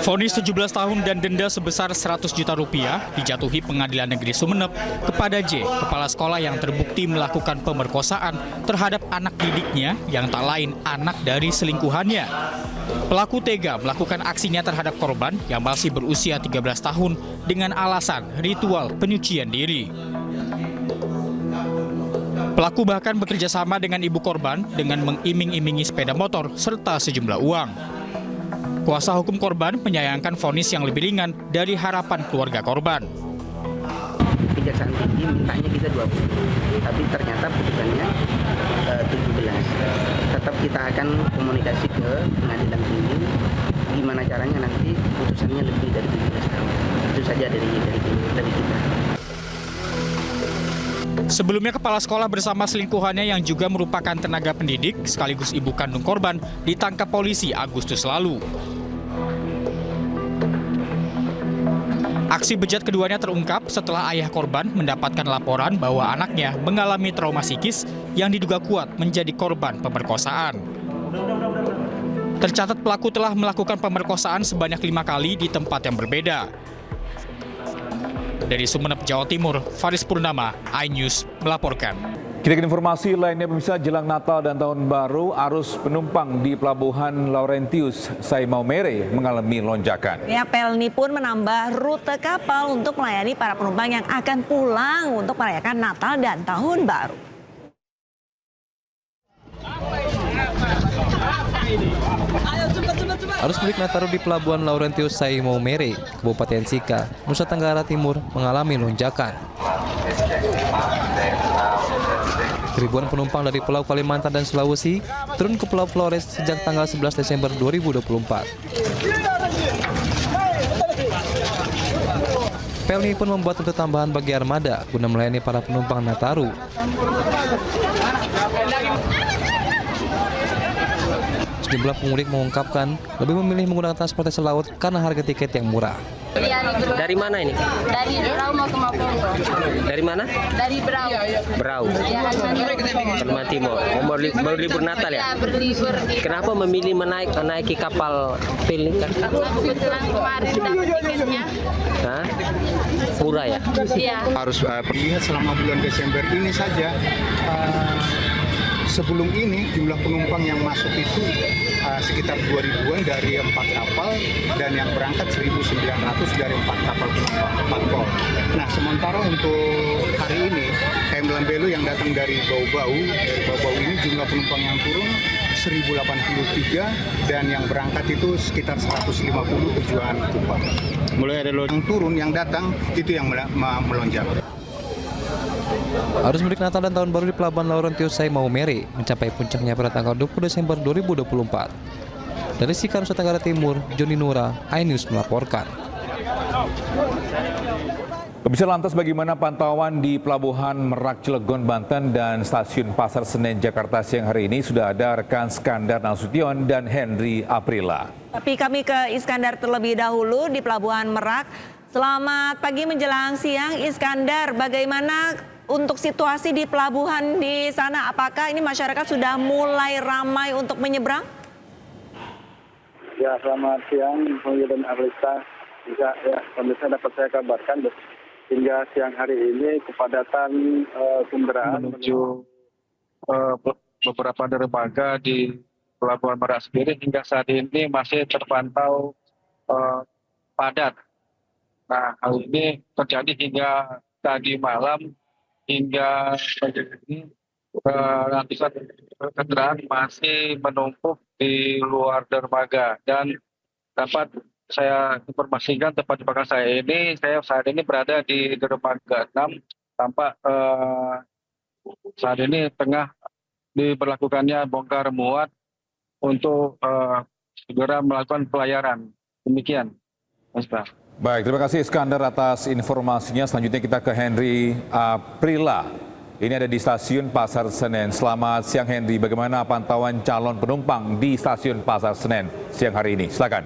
Vonis 17 tahun dan denda sebesar 100 juta rupiah dijatuhi Pengadilan Negeri Sumeneb kepada J, kepala sekolah yang terbukti melakukan pemerkosaan terhadap anak didiknya yang tak lain anak dari selingkuhannya. Pelaku tega melakukan aksinya terhadap korban yang masih berusia 13 tahun dengan alasan ritual penyucian diri. Pelaku bahkan bekerja sama dengan ibu korban dengan mengiming-imingi sepeda motor serta sejumlah uang. Kuasa hukum korban menyayangkan vonis yang lebih ringan dari harapan keluarga korban. Kejaksaan tinggi mintanya kita 20, tapi ternyata putusannya 17. Tetap kita akan komunikasi ke pengadilan tinggi, gimana caranya nanti putusannya lebih dari 17 tahun. Itu saja dari kita. Sebelumnya kepala sekolah bersama selingkuhannya yang juga merupakan tenaga pendidik sekaligus ibu kandung korban ditangkap polisi Agustus lalu. Aksi bejat keduanya terungkap setelah ayah korban mendapatkan laporan bahwa anaknya mengalami trauma psikis yang diduga kuat menjadi korban pemerkosaan. Tercatat pelaku telah melakukan pemerkosaan sebanyak 5 kali di tempat yang berbeda. Dari Sumeneb, Jawa Timur, Faris Purnama, iNews melaporkan. Kita ke informasi lainnya, pemirsa, jelang Natal dan Tahun Baru, arus penumpang di Pelabuhan Laurentius Sai Maumere mengalami lonjakan. Ya, Pelni pun menambah rute kapal untuk melayani para penumpang yang akan pulang untuk merayakan Natal dan Tahun Baru. Arus mudik Nataru di Pelabuhan Laurentius Sai Maumere, Kabupaten Sika, Nusa Tenggara Timur mengalami lonjakan. Ribuan penumpang dari Pulau Kalimantan dan Sulawesi turun ke Pulau Flores sejak tanggal 11 Desember 2024. Pelni pun membuat rute tambahan bagi armada guna melayani para penumpang Nataru. Sejumlah pemudik mengungkapkan lebih memilih menggunakan transportasi laut karena harga tiket yang murah. Dari mana ini? Dari Berau mau ke Mauponggo. Dari mana? Dari Berau. Berau. Kalimantan Timur. Mau berlibur Natal ya? Ya, berlibur. Kenapa memilih menaiki kapal Pelni? Karena kebetulan kemarin dapat tiketnya. Hah? Murah ya? Iya. Harus lihat selama bulan Desember ini saja. Sebelum ini jumlah penumpang yang masuk itu sekitar 2.000-an dari 4 kapal dan yang berangkat 1.900 dari 4 kapal penumpang, 4 kol. Nah, sementara untuk hari ini KM Lambelu yang datang dari Bau-Bau ini jumlah penumpang yang turun 1.083 dan yang berangkat itu sekitar 150 tujuan Kupang. Mulai ada yang turun, yang datang itu yang melonjak. Arus mudik Natal dan Tahun Baru di Pelabuhan Laurentius Sai Maumere mencapai puncaknya pada tanggal 20 Desember 2024. Dari Sika, Nusa Tenggara Timur, Joni Nura, iNews melaporkan. Pemirsa, lantas bagaimana pantauan di Pelabuhan Merak Cilegon, Banten dan Stasiun Pasar Senen Jakarta siang hari ini? Sudah ada rekan Iskandar Nasution dan Henry Aprila. Tapi kami ke Iskandar terlebih dahulu di Pelabuhan Merak. Selamat pagi menjelang siang, Iskandar. Bagaimana untuk situasi di pelabuhan di sana? Apakah ini masyarakat sudah mulai ramai untuk menyeberang? Ya, selamat siang, Bung dan Arlista. Ya, pemirsa dapat saya kabarkan hingga siang hari ini kepadatan kendaraan menuju beberapa dermaga di Pelabuhan Merak sendiri hingga saat ini masih terpantau padat. Nah, hal ini terjadi hingga tadi malam hingga pagi ini ratusan kendaraan masih menumpuk di luar dermaga dan dapat saya informasikan tempat di belakang saya saat ini berada di dermaga 6. Tampak saat ini tengah diberlakukannya bongkar muat untuk segera melakukan pelayaran. Demikian, Mas Bang. Baik, terima kasih Iskandar atas informasinya. Selanjutnya kita ke Henry Aprila. Ini ada di Stasiun Pasar Senen. Selamat siang Henry, bagaimana pantauan calon penumpang di Stasiun Pasar Senen siang hari ini? Silakan.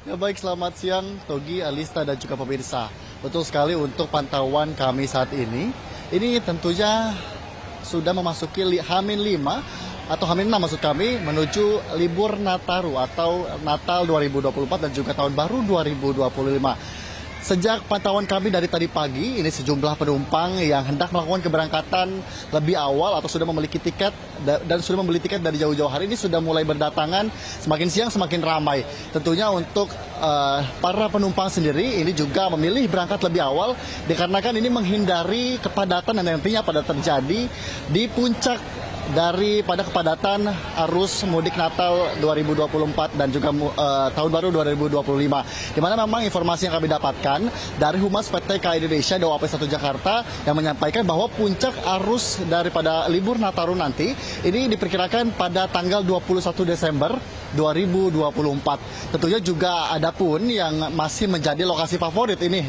Ya baik, selamat siang Togi, Alista dan juga pemirsa. Betul sekali untuk pantauan kami saat ini tentunya sudah memasuki H-5 atau H-6 maksud kami menuju libur Nataru atau Natal 2024 dan juga Tahun Baru 2025. Sejak pantauan kami dari tadi pagi, ini sejumlah penumpang yang hendak melakukan keberangkatan lebih awal atau sudah memiliki tiket dan sudah membeli tiket dari jauh-jauh hari ini sudah mulai berdatangan. Semakin siang semakin ramai. Tentunya untuk para penumpang sendiri ini juga memilih berangkat lebih awal dikarenakan ini menghindari kepadatan yang nantinya pada terjadi di puncak daripada kepadatan arus mudik Natal 2024 dan juga Tahun Baru 2025. Di mana memang informasi yang kami dapatkan dari Humas PT KAI Indonesia Daob AP1 Jakarta yang menyampaikan bahwa puncak arus daripada libur Nataru nanti ini diperkirakan pada tanggal 21 Desember 2024. Tentunya juga ada pun yang masih menjadi lokasi favorit ini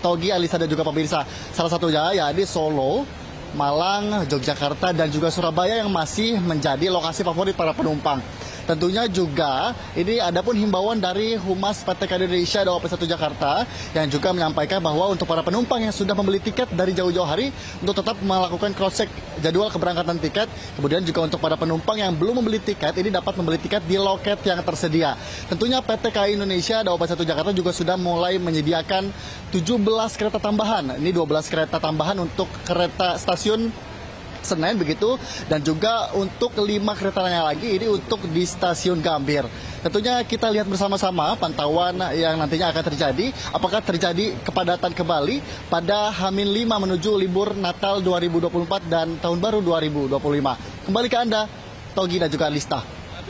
Togi, Alisa dan juga pemirsa. Salah satunya ya di Solo, Malang, Yogyakarta, dan juga Surabaya yang masih menjadi lokasi favorit para penumpang. Tentunya juga ini ada pun himbauan dari Humas PT KAI Indonesia Daob AP1 Jakarta yang juga menyampaikan bahwa untuk para penumpang yang sudah membeli tiket dari jauh-jauh hari untuk tetap melakukan cross-check jadwal keberangkatan tiket. Kemudian juga untuk para penumpang yang belum membeli tiket ini dapat membeli tiket di loket yang tersedia. Tentunya PT KAI Indonesia Daob AP1 Jakarta juga sudah mulai menyediakan 17 kereta tambahan. Ini 12 kereta tambahan untuk kereta stasiun Senen begitu, dan juga untuk 5 kereta lagi ini untuk di stasiun Gambir. Tentunya kita lihat bersama-sama pantauan yang nantinya akan terjadi. Apakah terjadi kepadatan kembali pada H-5 menuju libur Natal 2024 dan Tahun Baru 2025. Kembali ke Anda, Togi dan juga Lista.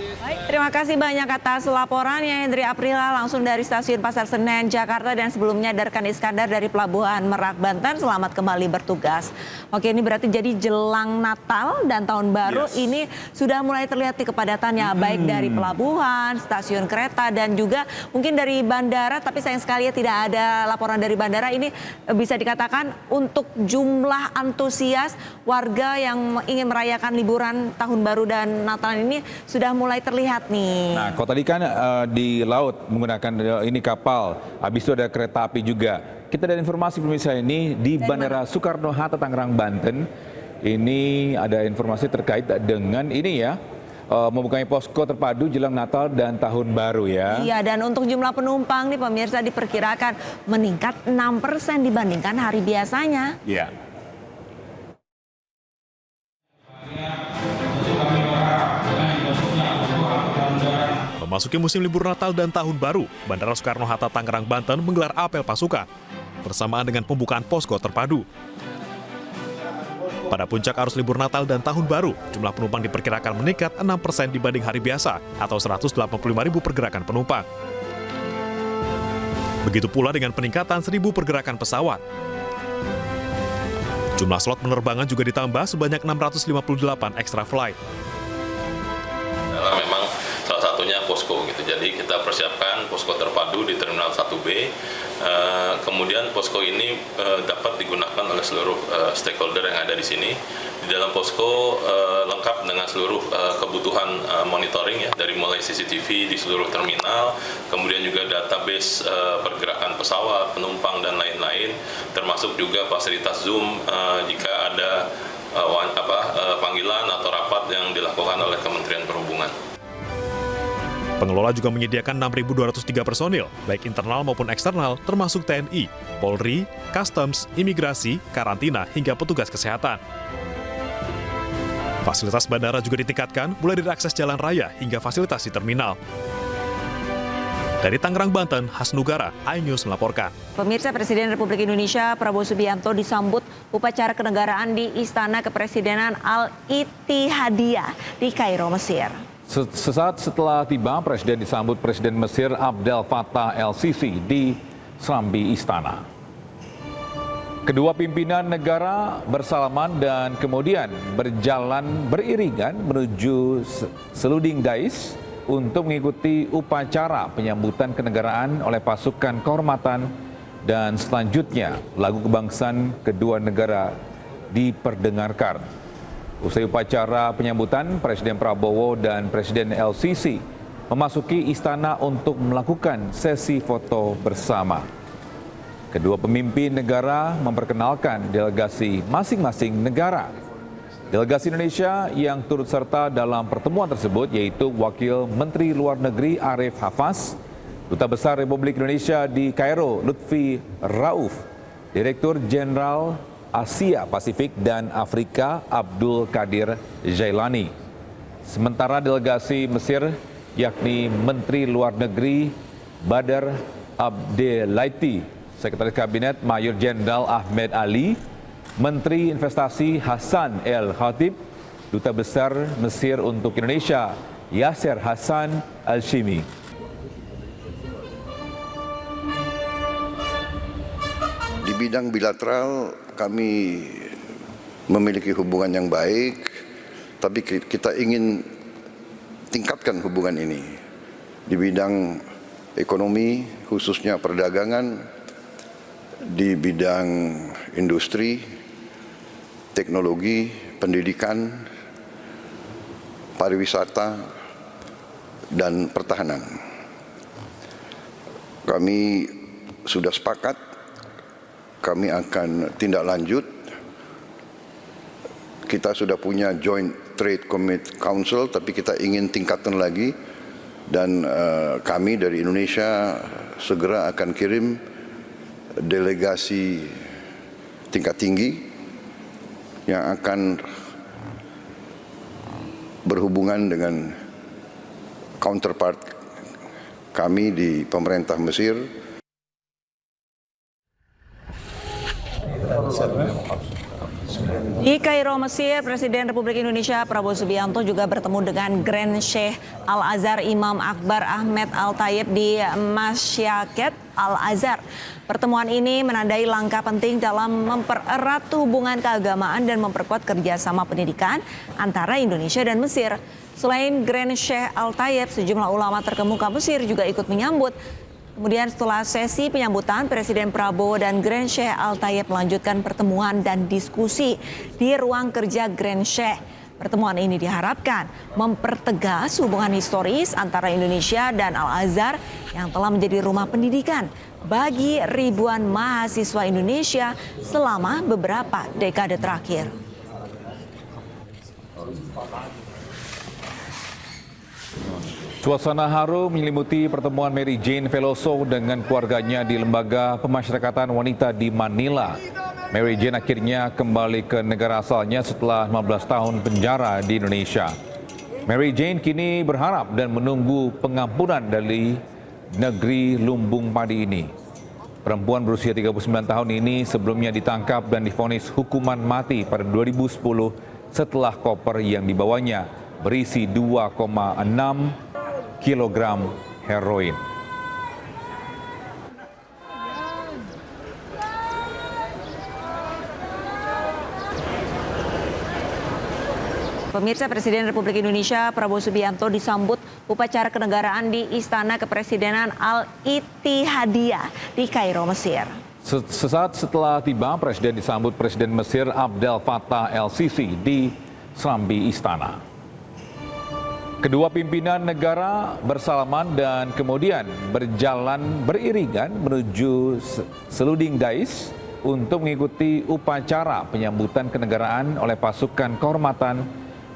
Baik, terima kasih banyak atas laporannya Hendri Aprila langsung dari Stasiun Pasar Senen, Jakarta, dan sebelumnya Darkan Iskandar dari Pelabuhan Merak, Banten. Selamat kembali bertugas. Oke, ini berarti jadi jelang Natal dan Tahun Baru ini sudah mulai terlihat di kepadatannya, baik dari pelabuhan, stasiun kereta, dan juga mungkin dari bandara. Tapi sayang sekali ya tidak ada laporan dari bandara. Ini bisa dikatakan untuk jumlah antusias warga yang ingin merayakan liburan Tahun Baru dan Natal ini sudah mulai terlihat nih. Nah, kalau tadi kan di laut menggunakan ini kapal, habis itu ada kereta api juga. Kita ada informasi pemirsa ini di Bandara Soekarno-Hatta Tangerang, Banten. Ini ada informasi terkait dengan ini ya, membuka posko terpadu jelang Natal dan Tahun Baru ya. Iya, dan untuk jumlah penumpang nih pemirsa diperkirakan meningkat 6% dibandingkan hari biasanya. Iya. Memasuki musim libur Natal dan Tahun Baru, Bandara Soekarno-Hatta Tangerang, Banten menggelar apel pasukan bersamaan dengan pembukaan posko terpadu. Pada puncak arus libur Natal dan Tahun Baru, jumlah penumpang diperkirakan meningkat 6% dibanding hari biasa atau 185.000 pergerakan penumpang. Begitu pula dengan peningkatan 1.000 pergerakan pesawat. Jumlah slot penerbangan juga ditambah sebanyak 658 extra flight. Memang salah satunya posko gitu. Jadi kita persiapkan posko terpadu di Terminal 1B. Kemudian posko ini dapat digunakan oleh seluruh stakeholder yang ada di sini. Di dalam posko lengkap dengan seluruh kebutuhan monitoring ya, dari mulai CCTV di seluruh terminal, kemudian juga database pergerakan pesawat, penumpang dan lain-lain, termasuk juga fasilitas Zoom jika ada panggilan atau rapat yang dilakukan oleh Kementerian Perhubungan. Pengelola juga menyediakan 6.203 personil, baik internal maupun eksternal, termasuk TNI, Polri, Customs, Imigrasi, Karantina, hingga petugas kesehatan. Fasilitas bandara juga ditingkatkan, mulai dari akses jalan raya hingga fasilitas di terminal. Dari Tangerang, Banten, Hasnugara, iNews melaporkan. Pemirsa, Presiden Republik Indonesia Prabowo Subianto disambut upacara kenegaraan di Istana Kepresidenan Al-Ittihadiyah di Kairo, Mesir. Sesaat setelah tiba, Presiden disambut Presiden Mesir Abdel Fattah El-Sisi di Serambi Istana. Kedua pimpinan negara bersalaman dan kemudian berjalan beriringan menuju Seluding Dais untuk mengikuti upacara penyambutan kenegaraan oleh pasukan kehormatan, dan selanjutnya lagu kebangsaan kedua negara diperdengarkan. Usai upacara penyambutan, Presiden Prabowo dan Presiden El-Sisi memasuki istana untuk melakukan sesi foto bersama. Kedua pemimpin negara memperkenalkan delegasi masing-masing negara. Delegasi Indonesia yang turut serta dalam pertemuan tersebut yaitu Wakil Menteri Luar Negeri Arif Hafaz, Duta Besar Republik Indonesia di Kairo Lutfi Rauf, Direktur Jenderal Asia Pasifik dan Afrika Abdul Qadir Jailani. Sementara delegasi Mesir yakni Menteri Luar Negeri Badr Abdelaiti, Sekretaris Kabinet Mayor Jenderal Ahmed Ali, Menteri Investasi Hasan El Khatib, Duta Besar Mesir untuk Indonesia Yasser Hasan Al-Shimi. Di bidang bilateral kami memiliki hubungan yang baik, tapi kita ingin tingkatkan hubungan ini di bidang ekonomi, khususnya perdagangan, di bidang industri, teknologi, pendidikan, pariwisata, dan pertahanan. Kami sudah sepakat, kami akan tindak lanjut. Kita sudah punya Joint Trade Council, tapi kita ingin tingkatkan lagi. Dan kami dari Indonesia segera akan kirim delegasi tingkat tinggi yang akan berhubungan dengan counterpart kami di pemerintah Mesir. Di Kairo, Mesir, Presiden Republik Indonesia Prabowo Subianto juga bertemu dengan Grand Sheikh Al-Azhar Imam Akbar Ahmed Al-Tayeb di Masyaket Al-Azhar. Pertemuan ini menandai langkah penting dalam mempererat hubungan keagamaan dan memperkuat kerjasama pendidikan antara Indonesia dan Mesir. Selain Grand Sheikh Al-Tayeb, sejumlah ulama terkemuka Mesir juga ikut menyambut. Kemudian setelah sesi penyambutan, Presiden Prabowo dan Grand Sheikh Al-Tayeb melanjutkan pertemuan dan diskusi di ruang kerja Grand Sheikh. Pertemuan ini diharapkan mempertegas hubungan historis antara Indonesia dan Al-Azhar yang telah menjadi rumah pendidikan bagi ribuan mahasiswa Indonesia selama beberapa dekade terakhir. Suasana haru menyelimuti pertemuan Mary Jane Veloso dengan keluarganya di Lembaga Pemasyarakatan Wanita di Manila. Mary Jane akhirnya kembali ke negara asalnya setelah 15 tahun penjara di Indonesia. Mary Jane kini berharap dan menunggu pengampunan dari negeri lumbung padi ini. Perempuan berusia 39 tahun ini sebelumnya ditangkap dan divonis hukuman mati pada 2010 setelah koper yang dibawanya berisi 2,6 kilogram heroin. Pemirsa, Presiden Republik Indonesia Prabowo Subianto disambut upacara kenegaraan di Istana Kepresidenan Al-Ittihadiyah di Kairo, Mesir. Sesaat setelah tiba, Presiden disambut Presiden Mesir Abdel Fattah El-Sisi di Serambi Istana. Kedua pimpinan negara bersalaman dan kemudian berjalan beriringan menuju Seluding Dais untuk mengikuti upacara penyambutan kenegaraan oleh pasukan kehormatan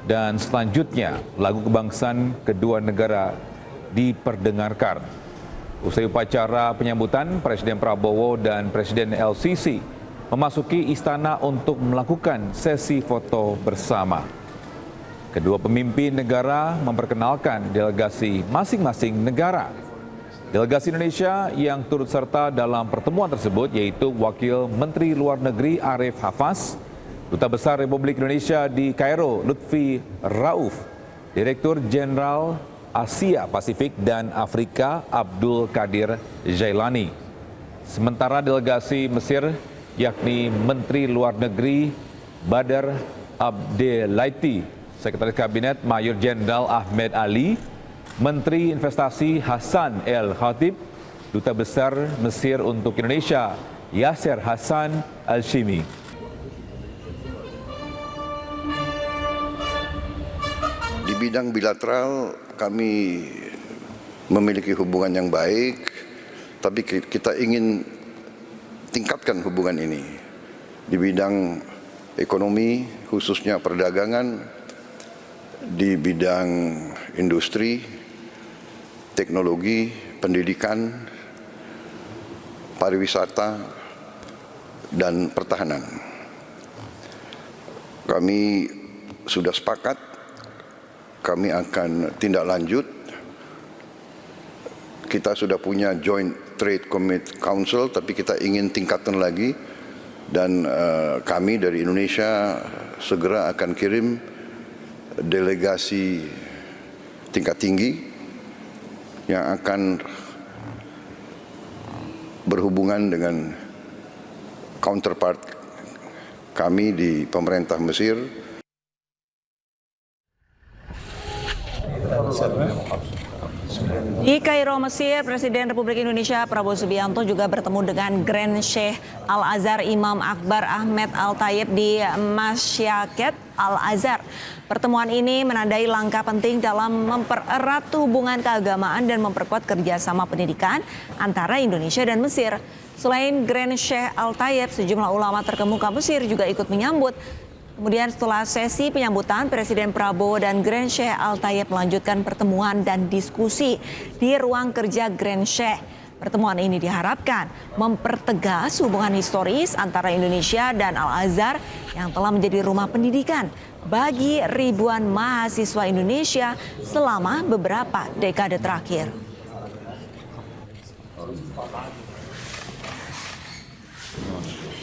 dan selanjutnya lagu kebangsaan kedua negara diperdengarkan. Usai upacara penyambutan, Presiden Prabowo dan Presiden El-Sisi memasuki istana untuk melakukan sesi foto bersama. Kedua pemimpin negara memperkenalkan delegasi masing-masing negara. Delegasi Indonesia yang turut serta dalam pertemuan tersebut yaitu Wakil Menteri Luar Negeri Arif Hafaz, Duta Besar Republik Indonesia di Kairo Lutfi Rauf, Direktur Jenderal Asia Pasifik dan Afrika Abdul Qadir Jailani. Sementara delegasi Mesir yakni Menteri Luar Negeri Badr Abdelaiti, Sekretaris Kabinet Mayor Jenderal Ahmed Ali, Menteri Investasi Hasan El Khatib, Duta Besar Mesir untuk Indonesia Yasser Hasan Al-Shimi. Di bidang bilateral kami memiliki hubungan yang baik, tapi kita ingin tingkatkan hubungan ini di bidang ekonomi, khususnya perdagangan, di bidang industri, teknologi, pendidikan, pariwisata, dan pertahanan. Kami sudah sepakat, kami akan tindak lanjut. Kita sudah punya Joint Trade Council, tapi kita ingin tingkatkan lagi. Dan kami dari Indonesia segera akan kirim delegasi tingkat tinggi yang akan berhubungan dengan counterpart kami di pemerintah Mesir. Di Kairo, Mesir, Presiden Republik Indonesia Prabowo Subianto juga bertemu dengan Grand Sheikh Al-Azhar Imam Akbar Ahmed Al-Tayeb di Masyaket Al-Azhar. Pertemuan ini menandai langkah penting dalam mempererat hubungan keagamaan dan memperkuat kerjasama pendidikan antara Indonesia dan Mesir. Selain Grand Sheikh Al-Tayeb, sejumlah ulama terkemuka Mesir juga ikut menyambut. Kemudian setelah sesi penyambutan, Presiden Prabowo dan Grand Sheikh Al-Tayeb melanjutkan pertemuan dan diskusi di ruang kerja Grand Sheikh. Pertemuan ini diharapkan mempertegas hubungan historis antara Indonesia dan Al-Azhar yang telah menjadi rumah pendidikan bagi ribuan mahasiswa Indonesia selama beberapa dekade terakhir.